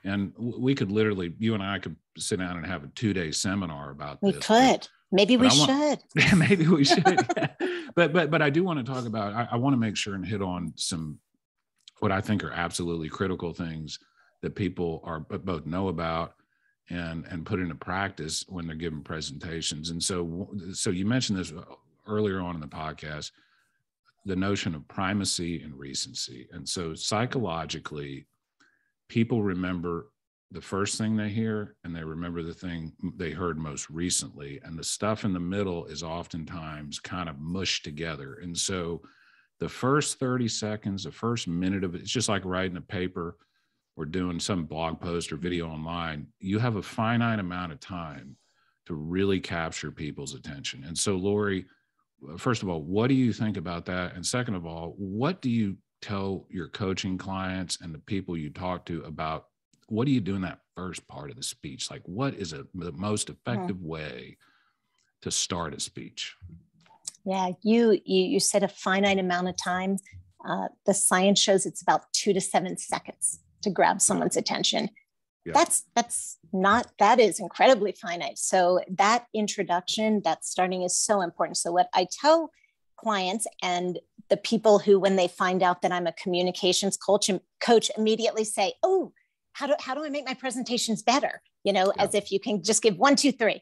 And we could literally, you and I could sit down and have a 2-day seminar about this. We could. Maybe we should. Maybe we should. But I do want to talk about, I want to make sure and hit on some, what I think are absolutely critical things that people are both know about and put into practice when they're giving presentations. And so you mentioned this earlier on in the podcast, the notion of primacy and recency. And so psychologically, people remember the first thing they hear, and they remember the thing they heard most recently. And the stuff in the middle is oftentimes kind of mushed together. And so the first 30 seconds, the first minute of it, it's just like writing a paper or doing some blog post or video online. You have a finite amount of time to really capture people's attention. And so, Laurie, first of all, what do you think about that? And second of all, what do you tell your coaching clients and the people you talk to about what do you do in that first part of the speech? Like, what is the most effective way to start a speech? Yeah, you said a finite amount of time. The science shows it's about 2 to 7 seconds to grab someone's attention. Yeah. That is incredibly finite. So that introduction, that starting is so important. So what I tell clients and the people who, when they find out that I'm a communications coach immediately say, oh, how do I make my presentations better? As if you can just give 1, 2, 3.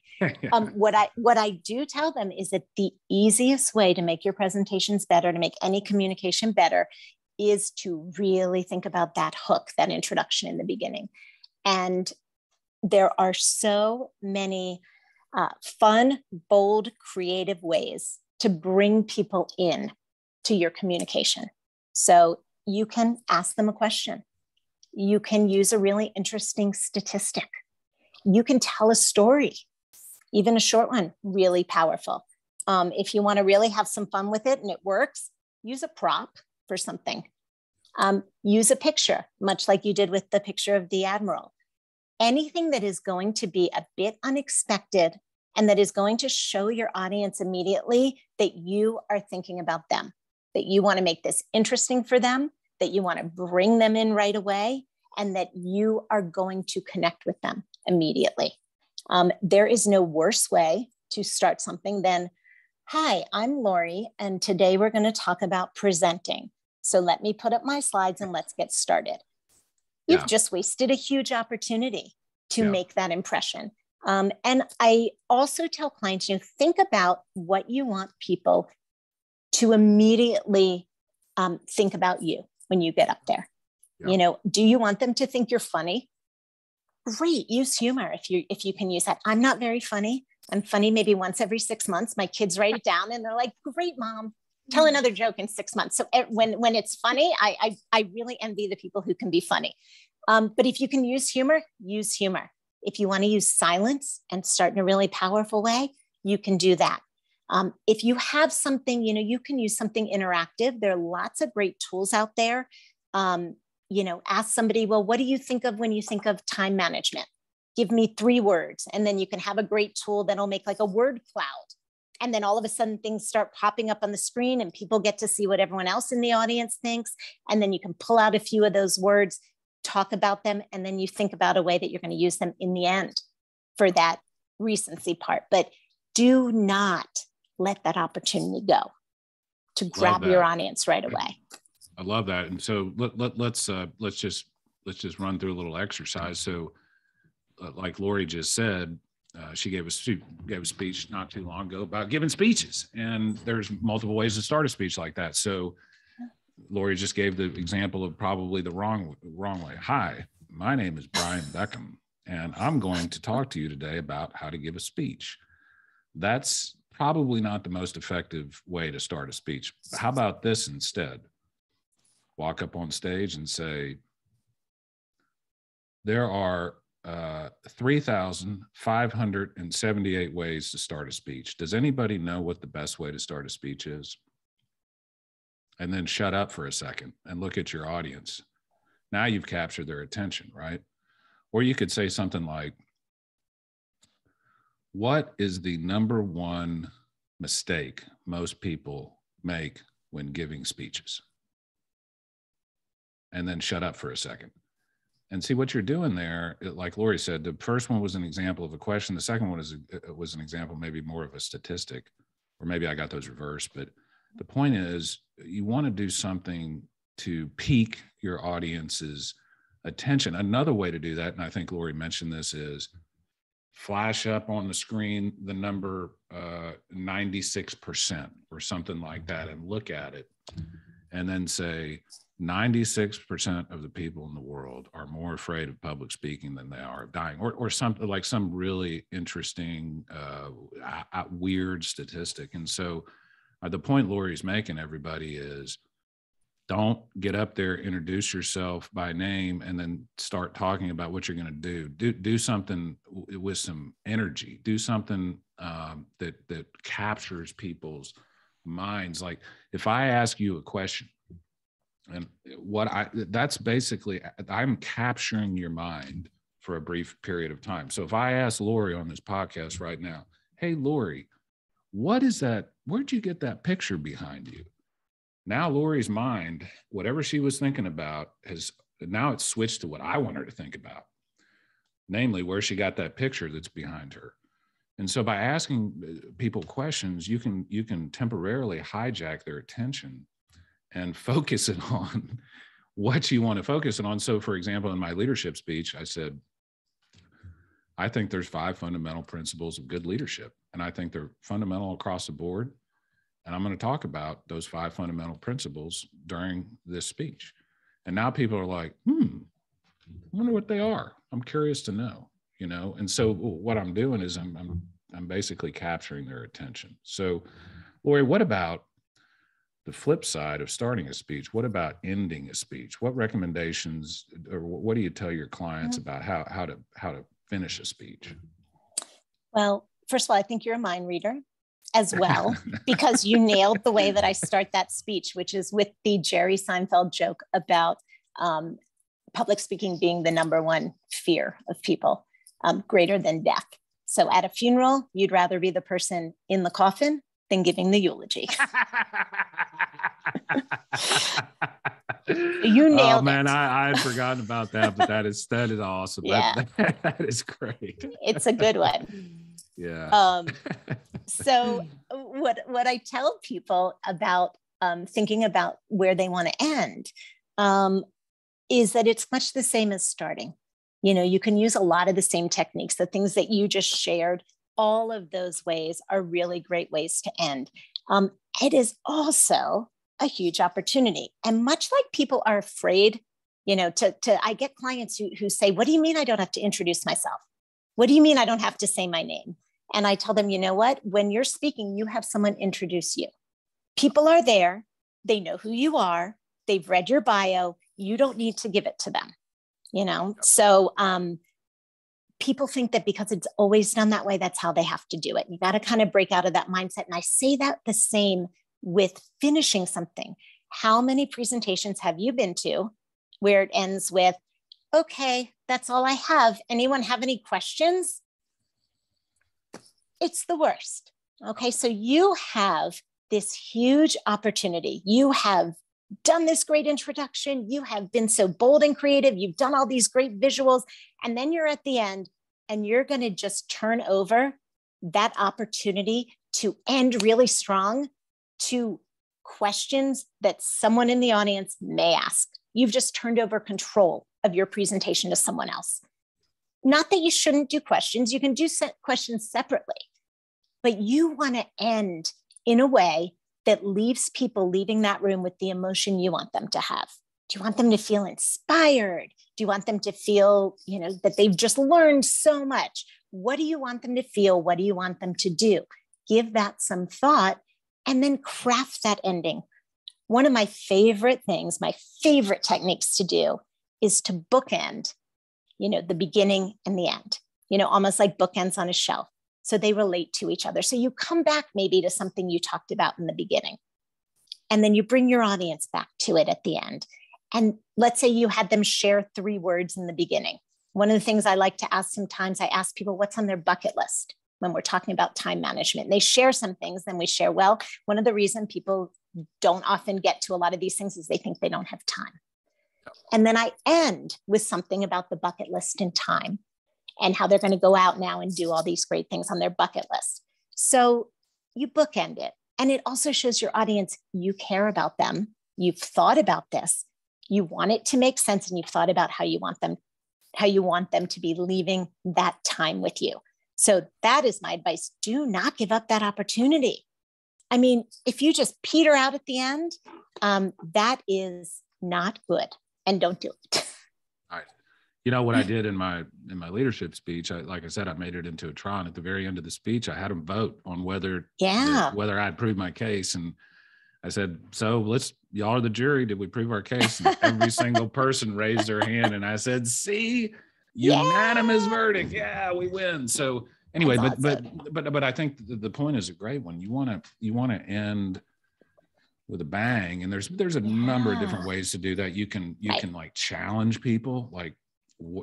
What I do tell them is that the easiest way to make your presentations better, to make any communication better, is to really think about that hook, that introduction in the beginning. And there are so many fun, bold, creative ways to bring people in to your communication. So you can ask them a question. You can use a really interesting statistic. You can tell a story, even a short one, really powerful. If you want to really have some fun with it and it works, use a prop for something. Use a picture, much like you did with the picture of the Admiral. Anything that is going to be a bit unexpected and that is going to show your audience immediately that you are thinking about them, that you want to make this interesting for them, that you want to bring them in right away, and that you are going to connect with them immediately. There is no worse way to start something than, hi, I'm Laurie, and today we're going to talk about presenting. So let me put up my slides and let's get started. You've just wasted a huge opportunity to make that impression. And I also tell clients, think about what you want people to immediately think about you when you get up there. Do you want them to think you're funny? Great, use humor if you can use that. I'm not very funny. I'm funny maybe once every 6 months. My kids write it down and they're like, great, Mom. Tell another joke in 6 months. So when it's funny, I really envy the people who can be funny. But if you can use humor, use humor. If you want to use silence and start in a really powerful way, you can do that. If you have something, you can use something interactive. There are lots of great tools out there. Ask somebody, well, what do you think of when you think of time management? Give me 3 words. And then you can have a great tool that'll make like a word cloud. And then all of a sudden things start popping up on the screen and people get to see what everyone else in the audience thinks. And then you can pull out a few of those words, talk about them, and then you think about a way that you're going to use them in the end for that recency part. But do not let that opportunity go to grab your audience right away. I love that. And so let's just run through a little exercise. So like Laurie just said, she gave a speech not too long ago about giving speeches, and there's multiple ways to start a speech like that. So Laurie just gave the example of probably the wrong way. Hi, my name is Brian Beckham, and I'm going to talk to you today about how to give a speech. That's probably not the most effective way to start a speech. How about this instead? Walk up on stage and say, there are 3,578 ways to start a speech. Does anybody know what the best way to start a speech is? And then shut up for a second and look at your audience. Now you've captured their attention, right? Or you could say something like, what is the number one mistake most people make when giving speeches? And then shut up for a second. And see what you're doing there. Like Laurie said, the first one was an example of a question. The second one was an example, maybe more of a statistic, or maybe I got those reversed. But the point is, you want to do something to pique your audience's attention. Another way to do that, and I think Laurie mentioned this, is flash up on the screen the number 96% or something like that, and look at it, and then say, 96% of the people in the world are more afraid of public speaking than they are of dying, or something like some really interesting, weird statistic. And so the point Laurie's making, everybody, is don't get up there, introduce yourself by name, and then start talking about what you're going to do. Do something with some energy. Do something that captures people's minds. Like if I ask you a question, and that's basically, I'm capturing your mind for a brief period of time. So if I ask Laurie on this podcast right now, hey, Laurie, what is that? Where'd you get that picture behind you? Now Laurie's mind, whatever she was thinking about, now it's switched to what I want her to think about, namely where she got that picture that's behind her. And so by asking people questions, you can temporarily hijack their attention and focus it on what you want to focus on. So for example, in my leadership speech, I said, I think there's 5 fundamental principles of good leadership. And I think they're fundamental across the board. And I'm going to talk about those 5 fundamental principles during this speech. And now people are like, I wonder what they are. I'm curious to know, you know? And so what I'm doing is I'm basically capturing their attention. So Laurie, what about the flip side of starting a speech? What about ending a speech? What recommendations, or what do you tell your clients about how to finish a speech? Well, first of all, I think you're a mind reader as well, because you nailed the way that I start that speech, which is with the Jerry Seinfeld joke about public speaking being the number one fear of people, greater than death. So at a funeral, you'd rather be the person in the coffin than giving the eulogy. You nailed it. I had forgotten about that, but that is awesome. Yeah. That is great. It's a good one. Yeah. So what I tell people about thinking about where they want to end is that it's much the same as starting. You know, you can use a lot of the same techniques, the things that you just shared. All of those ways are really great ways to end. It is also a huge opportunity. And much like people are afraid, you know, I get clients who say, what do you mean I don't have to introduce myself? What do you mean I don't have to say my name? And I tell them, you know what, when you're speaking, you have someone introduce you. People are there. They know who you are. They've read your bio. You don't need to give it to them, you know? So people think that because it's always done that way, that's how they have to do it. You got to kind of break out of that mindset. And I say that the same with finishing something. How many presentations have you been to where it ends with, okay, that's all I have. Anyone have any questions? It's the worst. Okay, so you have this huge opportunity. You have done this great introduction. You have been so bold and creative. You've done all these great visuals. And then you're at the end and you're going to just turn over that opportunity to end really strong to questions that someone in the audience may ask. You've just turned over control of your presentation to someone else. Not that you shouldn't do questions. You can do questions separately, but you want to end in a way that leaves people leaving that room with the emotion you want them to have. Do you want them to feel inspired? Do you want them to feel, you know, that they've just learned so much? What do you want them to feel? What do you want them to do? Give that some thought and then craft that ending. One of my favorite things, my favorite techniques to do is to bookend, you know, the beginning and the end, you know, almost like bookends on a shelf. So they relate to each other. So you come back maybe to something you talked about in the beginning, and then you bring your audience back to it at the end. And let's say you had them share 3 words in the beginning. One of the things I like to ask sometimes, I ask people what's on their bucket list when we're talking about time management. And they share some things, then we share, well, one of the reasons people don't often get to a lot of these things is they think they don't have time. And then I end with something about the bucket list and time, and how they're going to go out now and do all these great things on their bucket list. So you bookend it. And it also shows your audience you care about them. You've thought about this. You want it to make sense, and you've thought about how you want them to be leaving that time with you. So that is my advice. Do not give up that opportunity. I mean, if you just peter out at the end, that is not good, and don't do it. All right. You know what I did in my leadership speech, like I said, I made it into a trial. And at the very end of the speech, I had them vote on whether I'd proved my case. And I said, so y'all are the jury. Did we prove our case? And every single person raised their hand. And I said, see, unanimous verdict. Yeah, we win. So anyway, but I think the point is a great one. You want to end with a bang. And there's a number of different ways to do that. You can like challenge people, like,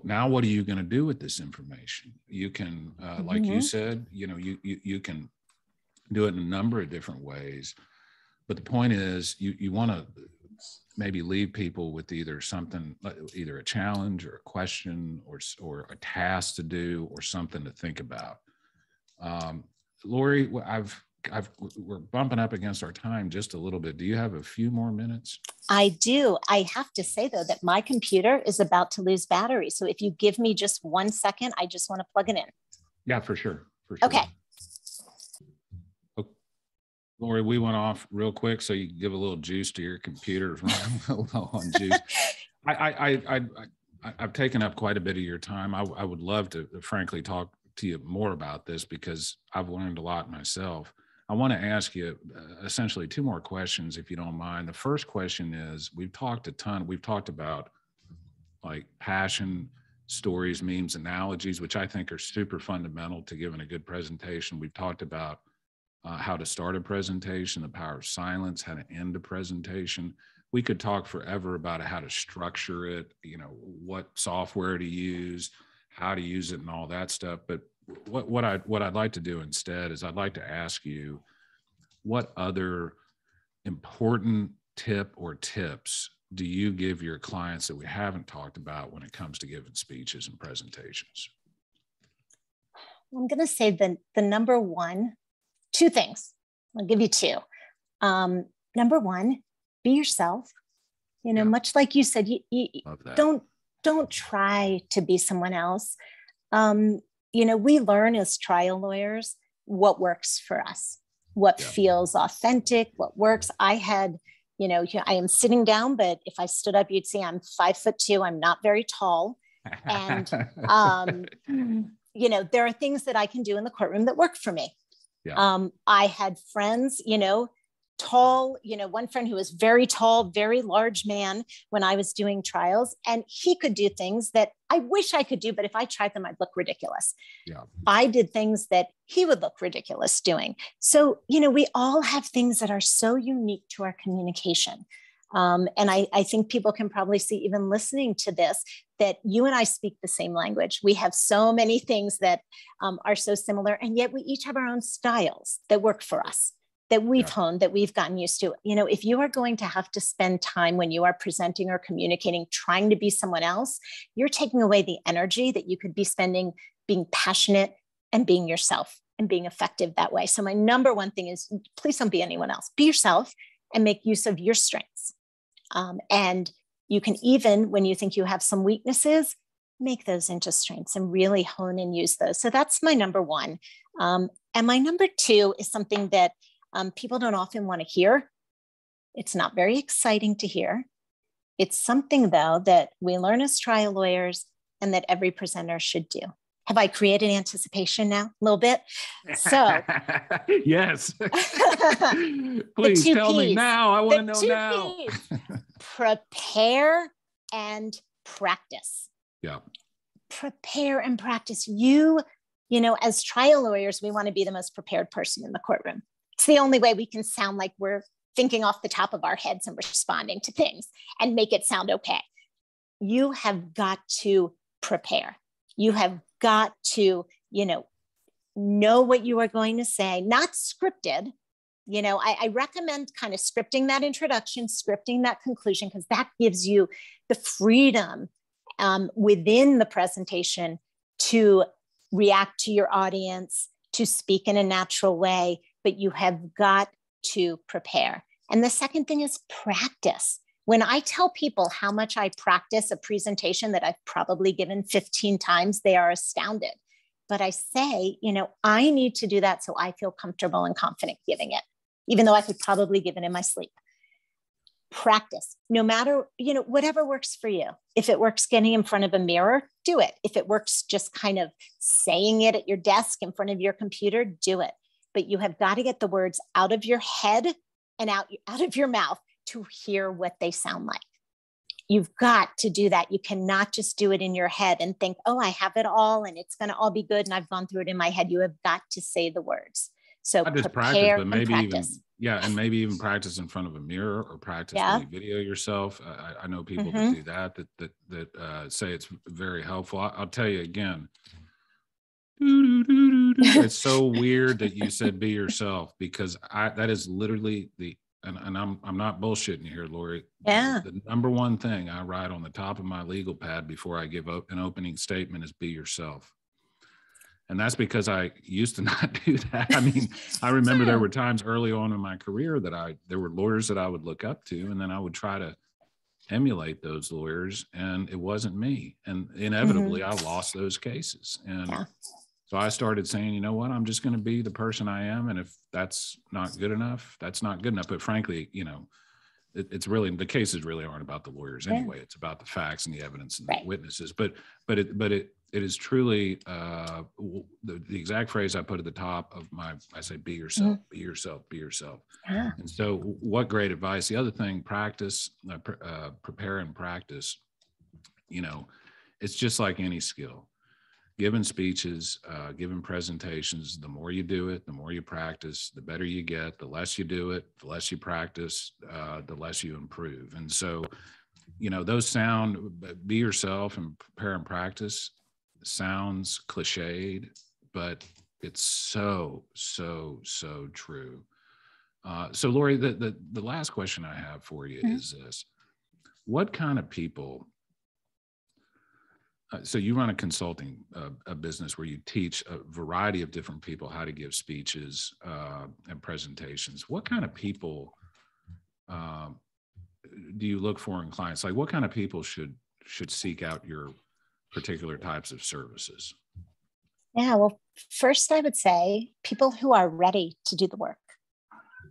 now what are you going to do with this information? You can, like you said, you know, you can do it in a number of different ways. But the point is, you want to maybe leave people with either a challenge or a question or a task to do or something to think about. Laurie, we're bumping up against our time just a little bit. Do you have a few more minutes? I do. I have to say, though, that my computer is about to lose battery. So if you give me just 1 second, I just want to plug it in. Yeah, for sure. For sure. Okay. Laurie, we went off real quick, so you can give a little juice to your computer. On juice. I've taken up quite a bit of your time. I would love to, frankly, talk to you more about this because I've learned a lot myself. I want to ask you essentially 2 more questions, if you don't mind. The first question is, we've talked about like passion, stories, memes, analogies, which I think are super fundamental to giving a good presentation. We've talked about how to start a presentation, the power of silence, how to end a presentation. We could talk forever about how to structure it, what software to use, how to use it and all that stuff. But what I'd like to do instead is I'd like to ask you, what other important tip or tips do you give your clients that we haven't talked about when it comes to giving speeches and presentations? I'm going to say the number one, 2 things. I'll give you 2. Number 1, be yourself. Much like you said, you don't try to be someone else. We learn as trial lawyers what works for us, what feels authentic, what works. I am sitting down, but if I stood up, you'd see I'm 5'2". I'm not very tall. And, there are things that I can do in the courtroom that work for me. Yeah. I had friends, tall, one friend who was very tall, very large man when I was doing trials, and he could do things that I wish I could do, but if I tried them, I'd look ridiculous. Yeah. I did things that he would look ridiculous doing. So, we all have things that are so unique to our communication. And I think people can probably see, even listening to this, that you and I speak the same language. We have so many things that are so similar, and yet we each have our own styles that work for us, that we've honed, that we've gotten used to. If you are going to have to spend time when you are presenting or communicating, trying to be someone else, you're taking away the energy that you could be spending being passionate and being yourself and being effective that way. So my number 1 thing is, please don't be anyone else. Be yourself and make use of your strengths. And you can, even when you think you have some weaknesses, make those into strengths and really hone and use those. So that's my number 1. And my number 2 is something that people don't often want to hear. It's not very exciting to hear. It's something, though, that we learn as trial lawyers and that every presenter should do. Have I created anticipation now? A little bit. So yes. Please tell me now. I want to know now. Prepare and practice. Yeah. Prepare and practice. As trial lawyers, we want to be the most prepared person in the courtroom. It's the only way we can sound like we're thinking off the top of our heads and responding to things and make it sound okay. You have got to prepare. You have got to, know what you are going to say, not scripted. I recommend kind of scripting that introduction, scripting that conclusion, because that gives you the freedom within the presentation to react to your audience, to speak in a natural way, but you have got to prepare. And the second thing is practice. When I tell people how much I practice a presentation that I've probably given 15 times, they are astounded. But I say, I need to do that so I feel comfortable and confident giving it, even though I could probably give it in my sleep. Practice, no matter, whatever works for you. If it works getting in front of a mirror, do it. If it works just kind of saying it at your desk in front of your computer, do it. But you have got to get the words out of your head and out of your mouth to hear what they sound like. You've got to do that. You cannot just do it in your head and think, oh, I have it all and it's going to all be good and I've gone through it in my head. You have got to say the words. So not just practice, but maybe even practice in front of a mirror or practice when you video yourself. I know people that do that say it's very helpful. I'll tell you again. It's so weird that you said be yourself, because that is literally and I'm not bullshitting here, Laurie. Yeah. The number 1 thing I write on the top of my legal pad before I give an opening statement is be yourself. And that's because I used to not do that. I mean, I remember there were times early on in my career that there were lawyers that I would look up to, and then I would try to emulate those lawyers, and it wasn't me. And inevitably I lost those cases. And so I started saying, you know what, I'm just going to be the person I am. And if that's not good enough, that's not good enough. But frankly, you know, it's really, the cases really aren't about the lawyers anyway. It's about the facts and the evidence and the witnesses. But it is truly the exact phrase I put at the top of I say, be yourself, be yourself, be yourself. And so what great advice. The other thing, practice, prepare and practice. You know, it's just like any skill. Giving speeches, giving presentations, the more you do it, the more you practice, the better you get. The less you do it, the less you practice, the less you improve. And so, you know, those sound, be yourself and prepare and practice, sounds cliched, but it's so true. So Laurie, the last question I have for you is this: what kind of people? So you run a consulting a business where you teach a variety of different people how to give speeches and presentations. What kind of people do you look for in clients? Like, what kind of people should seek out your particular types of services? Yeah, well, first I would say people who are ready to do the work.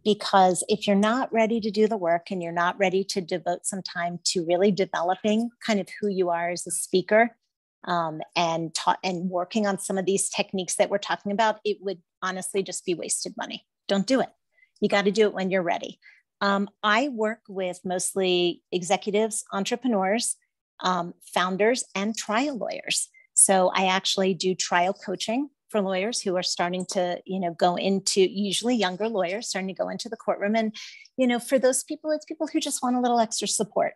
Because if you're not ready to do the work and you're not ready to devote some time to really developing kind of who you are as a speaker, and working on some of these techniques that we're talking about, it would honestly just be wasted money. Don't do it. You got to do it when you're ready. I work with mostly executives, entrepreneurs, founders, and trial lawyers. So I actually do trial coaching for lawyers who are starting to, go into, usually younger lawyers starting to go into the courtroom. And, for those people, it's people who just want a little extra support.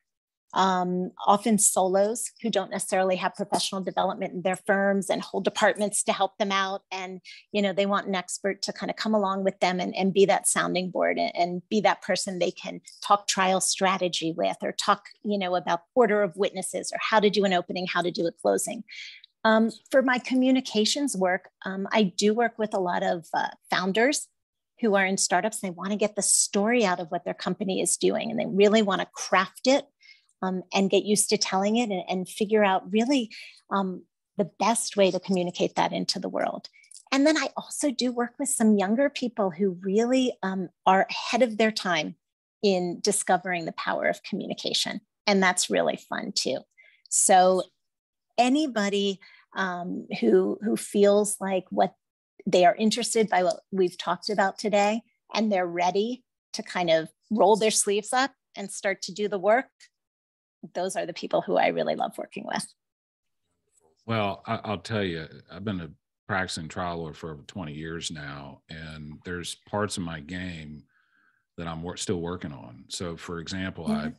Often solos who don't necessarily have professional development in their firms and whole departments to help them out. And, they want an expert to kind of come along with them and be that sounding board and be that person they can talk trial strategy with, or talk, about order of witnesses, or how to do an opening, how to do a closing. For my communications work, I do work with a lot of founders who are in startups. They want to get the story out of what their company is doing, and they really want to craft it. And get used to telling it and figure out really the best way to communicate that into the world. And then I also do work with some younger people who really are ahead of their time in discovering the power of communication. And that's really fun too. So anybody who feels like what they are interested by what we've talked about today, and they're ready to kind of roll their sleeves up and start to do the work, those are the people who I really love working with. Well, I'll tell you, I've been a practicing trial lawyer for over 20 years now, and there's parts of my game that I'm still working on. So for example,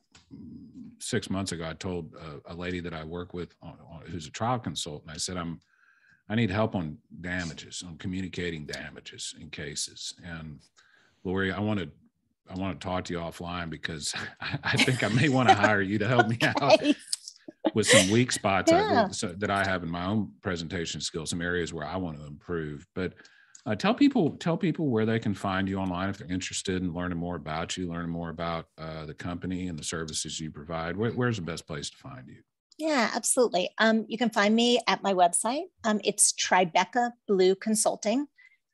6 months ago, I told a lady that I work with who's a trial consultant, I said, I need help on damages, on communicating damages in cases. And Laurie, I want to talk to you offline, because I think I may want to hire you to help me out with some weak spots that I have in my own presentation skills, some areas where I want to improve. But tell people where they can find you online if they're interested in learning more about you, learning more about the company and the services you provide. Where's the best place to find you? Yeah, absolutely. You can find me at my website. It's Tribeca Blue Consulting.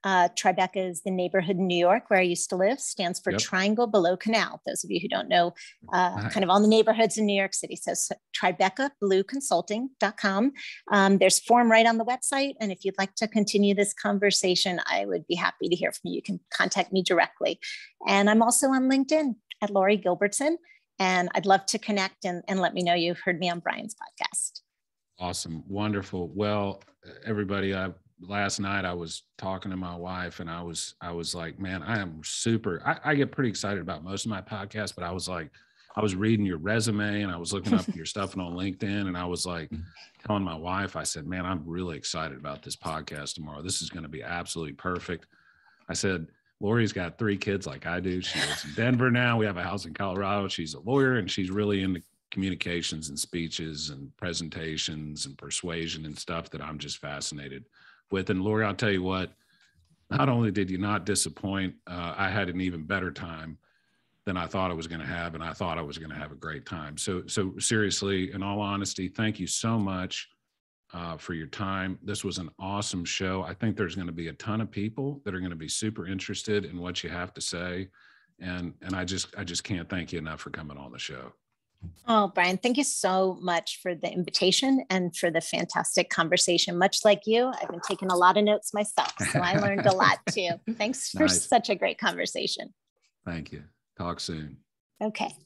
Tribeca is the neighborhood in New York where I used to live, stands for Triangle Below Canal. Those of you who don't know, kind of all the neighborhoods in New York City. So TribecaBlueConsulting.com. There's a form right on the website. And if you'd like to continue this conversation, I would be happy to hear from you. You can contact me directly. And I'm also on LinkedIn at Laurie Gilbertson. And I'd love to connect and let me know you've heard me on Brian's podcast. Awesome. Wonderful. Well, everybody, last night I was talking to my wife, and I was like, man, I am I get pretty excited about most of my podcasts, but I was reading your resume and I was looking up your stuff on LinkedIn, and I was like telling my wife, I said, man, I'm really excited about this podcast tomorrow. This is going to be absolutely perfect. I said, Laurie's got 3 kids like I do. She lives in Denver now. We have a house in Colorado. She's a lawyer, and she's really into communications and speeches and presentations and persuasion and stuff that I'm just fascinated with. And Laurie, I'll tell you what, not only did you not disappoint, I had an even better time than I thought I was going to have. And I thought I was going to have a great time. So seriously, in all honesty, thank you so much for your time. This was an awesome show. I think there's going to be a ton of people that are going to be super interested in what you have to say. And I just can't thank you enough for coming on the show. Oh, Brian, thank you so much for the invitation and for the fantastic conversation. Much like you, I've been taking a lot of notes myself, so I learned a lot too. Thanks for such a great conversation. Thank you. Talk soon. Okay.